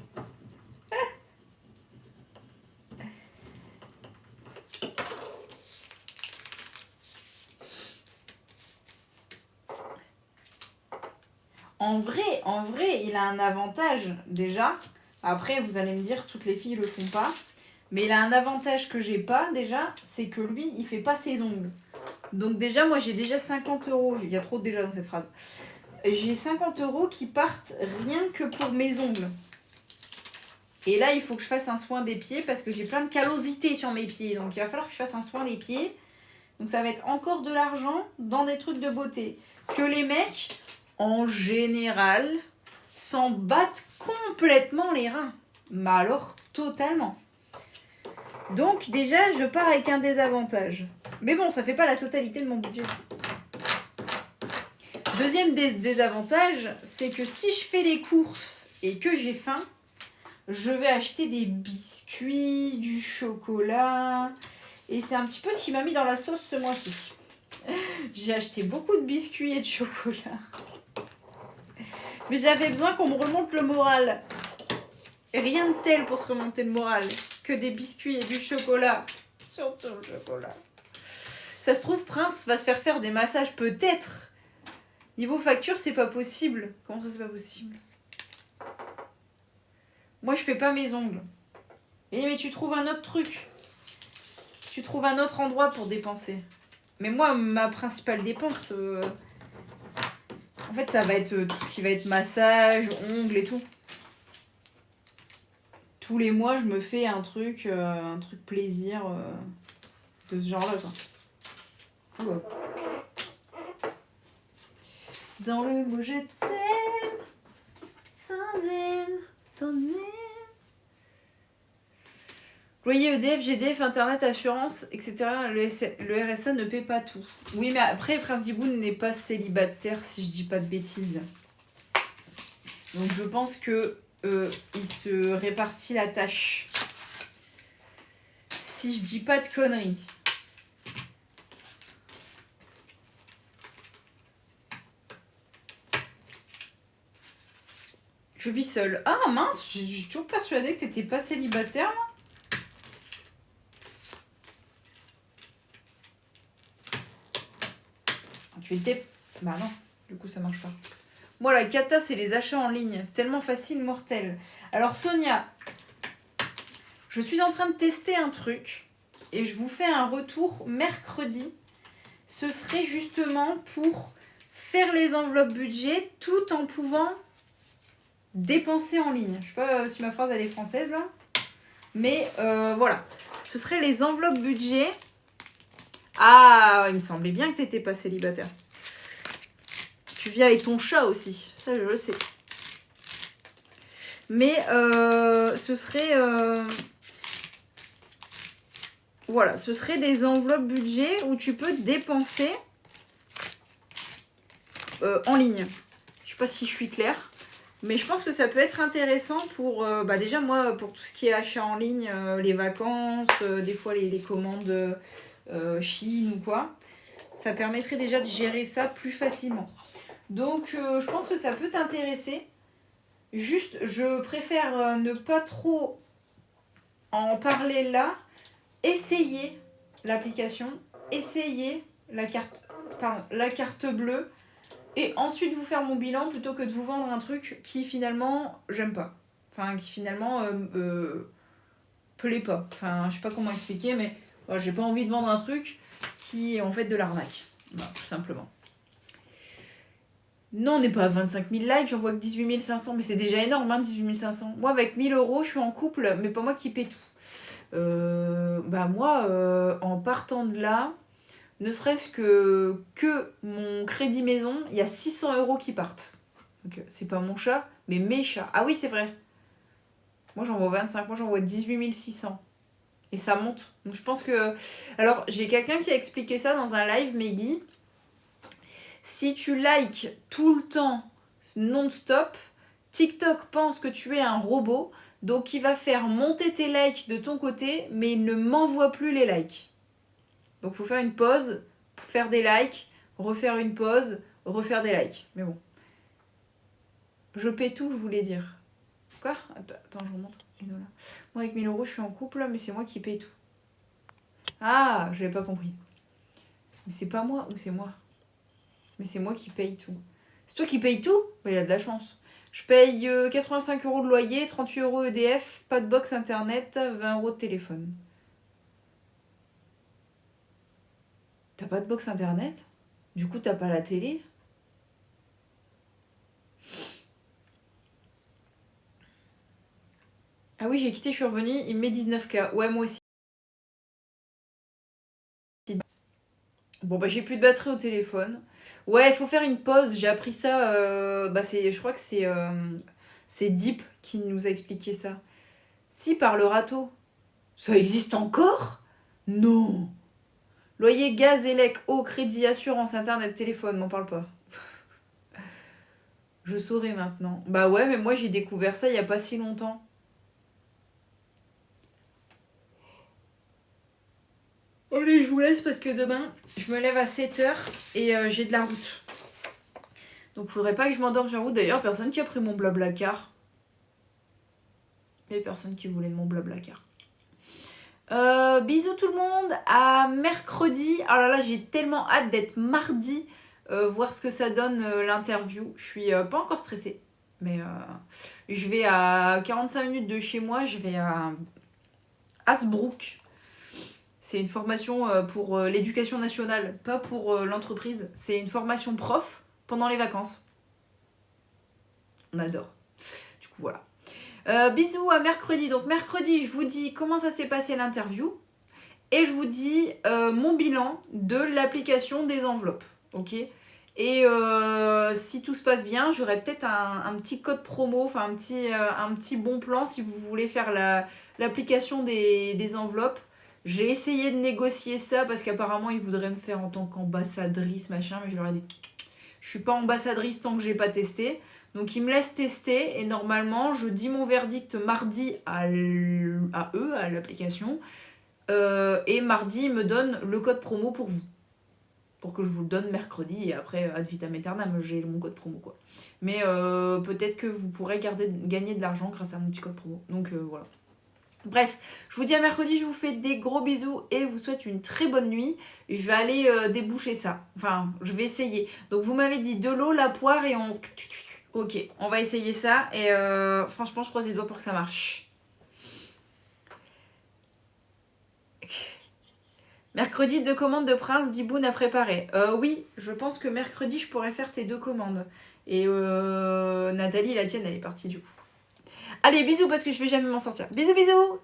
En vrai, il a un avantage déjà. Après, vous allez me dire, toutes les filles le font pas. Mais il a un avantage que j'ai pas déjà, c'est que lui, il fait pas ses ongles. Donc déjà, moi j'ai déjà 50 €. Il y a trop de déjà dans cette phrase. J'ai 50 € qui partent rien que pour mes ongles. Et là, il faut que je fasse un soin des pieds parce que j'ai plein de callosité sur mes pieds. Donc il va falloir que je fasse un soin des pieds. Donc ça va être encore de l'argent dans des trucs de beauté. Que les mecs, en général, s'en battent complètement les reins. Mais alors, totalement. Donc déjà, je pars avec un désavantage. Mais bon, ça fait pas la totalité de mon budget. Deuxième désavantage, c'est que si je fais les courses et que j'ai faim, je vais acheter des biscuits, du chocolat. Et c'est un petit peu ce qui m'a mis dans la sauce ce mois-ci. J'ai acheté beaucoup de biscuits et de chocolat. Mais j'avais besoin qu'on me remonte le moral. Et rien de tel pour se remonter le moral que des biscuits et du chocolat. Surtout le chocolat. Ça se trouve, Prince va se faire des massages peut-être. Niveau facture, c'est pas possible. Comment ça, c'est pas possible? Moi, je fais pas mes ongles. Eh, mais tu trouves un autre truc. Tu trouves un autre endroit pour dépenser. Mais moi, ma principale dépense, en fait, ça va être tout ce qui va être massage, ongles et tout. Tous les mois, je me fais un truc plaisir de ce genre-là, quoi. Ouais. Dans le mot je t'aime, t'aime. Loyer EDF, GDF, Internet, assurance, etc. Le RSA ne paie pas tout. Oui, mais après, Prince d'Iboun n'est pas célibataire, si je dis pas de bêtises. Donc je pense que il se répartit la tâche. Si je dis pas de conneries. Je vis seule. Ah mince, j'ai toujours persuadée que t'étais pas célibataire là. Tu étais... Bah non, du coup ça marche pas. Moi la cata c'est les achats en ligne. C'est tellement facile, mortel. Alors Sonia, je suis en train de tester un truc et je vous fais un retour mercredi. Ce serait justement pour faire les enveloppes budget tout en pouvant dépenser en ligne. Je sais pas si ma phrase elle est française là. Mais voilà. Ce serait les enveloppes budget. Ah, il me semblait bien que tu n'étais pas célibataire. Tu vis avec ton chat aussi. Ça, je le sais. Mais ce serait... voilà, ce serait des enveloppes budget où tu peux dépenser en ligne. Je sais pas si je suis claire. Mais je pense que ça peut être intéressant pour, déjà moi, pour tout ce qui est achat en ligne, les vacances, des fois les commandes Chine ou quoi. Ça permettrait déjà de gérer ça plus facilement. Donc je pense que ça peut t'intéresser. Juste, je préfère ne pas trop en parler là. Essayez l'application, essayez la carte bleue. Et ensuite vous faire mon bilan plutôt que de vous vendre un truc qui finalement j'aime pas. Enfin qui finalement plaît pas. Enfin je sais pas comment expliquer mais voilà, j'ai pas envie de vendre un truc qui est en fait de l'arnaque. Voilà, tout simplement. Non on n'est pas à 25 000 likes, j'en vois que 18 500 mais c'est déjà énorme hein, 18 500. Moi avec 1000 euros je suis en couple mais pas moi qui paie tout. Moi en partant de là... Ne serait-ce que mon crédit maison, il y a 600 € qui partent. Donc c'est pas mon chat, mais mes chats. Ah oui, c'est vrai. Moi j'en vois 25, moi j'en vois 18 600. Et ça monte. Donc je pense que... Alors j'ai quelqu'un qui a expliqué ça dans un live, Meggy. Si tu likes tout le temps, non-stop, TikTok pense que tu es un robot. Donc il va faire monter tes likes de ton côté, mais il ne m'envoie plus les likes. Donc il faut faire une pause, faire des likes, refaire une pause, refaire des likes. Mais bon. Je paie tout, je voulais dire. Quoi ? Attends, je vous montre. Moi avec 1000 euros, je suis en couple, mais c'est moi qui paye tout. Ah, je n'avais pas compris. Mais c'est pas moi ou c'est moi ? Mais c'est moi qui paye tout. C'est toi qui paye tout ? Bah, il a de la chance. Je paye 85 € de loyer, 38 € EDF, pas de box internet, 20 € de téléphone. T'as pas de box internet ? Du coup, t'as pas la télé ? Ah oui, j'ai quitté, je suis revenue, il me met 19K. Ouais, moi aussi. Bon, bah j'ai plus de batterie au téléphone. Ouais, il faut faire une pause. J'ai appris ça. Je crois que c'est Deep qui nous a expliqué ça. Si, par le râteau. Ça existe encore ? Non. Loyer, gaz, élec, eau, crédit, assurance, internet, téléphone, m'en parle pas. Je saurais maintenant. Bah ouais, mais moi j'ai découvert ça il y a pas si longtemps. Allez, je vous laisse parce que demain, je me lève à 7h et j'ai de la route. Donc faudrait pas que je m'endorme sur la route. D'ailleurs, personne qui a pris mon blablacar. Il y a personne qui voulait de mon blablacar. Bisous tout le monde, à mercredi. Oh là là, j'ai tellement hâte d'être mardi, voir ce que ça donne l'interview. Je suis pas encore stressée, mais je vais à 45 minutes de chez moi, je vais à Hasbrook. C'est une formation pour l'éducation nationale, pas pour l'entreprise. C'est une formation prof pendant les vacances. On adore. Du coup, voilà. Bisous à mercredi. Donc mercredi, je vous dis comment ça s'est passé l'interview. Et je vous dis mon bilan de l'application des enveloppes. Ok ? Et si tout se passe bien, j'aurai peut-être un petit code promo, enfin un petit bon plan si vous voulez faire l'application des enveloppes. J'ai essayé de négocier ça parce qu'apparemment ils voudraient me faire en tant qu'ambassadrice, machin, mais je leur ai dit je suis pas ambassadrice tant que j'ai pas testé. Donc ils me laissent tester et normalement je dis mon verdict mardi à eux, à l'application. Et mardi ils me donnent le code promo pour vous. Pour que je vous le donne mercredi et après ad vitam aeternam, j'ai mon code promo quoi. Mais peut-être que vous pourrez gagner de l'argent grâce à mon petit code promo. Donc voilà. Bref, je vous dis à mercredi, je vous fais des gros bisous et vous souhaite une très bonne nuit. Je vais aller déboucher ça. Enfin, je vais essayer. Donc vous m'avez dit de l'eau, la poire et on... Ok, on va essayer ça et franchement, je croise les doigts pour que ça marche. Mercredi, 2 commandes de Prince d'Iboun à préparer. Oui, je pense que mercredi, je pourrais faire tes 2 commandes. Et Nathalie, la tienne, elle est partie du coup. Allez, bisous parce que je vais jamais m'en sortir. Bisous, bisous!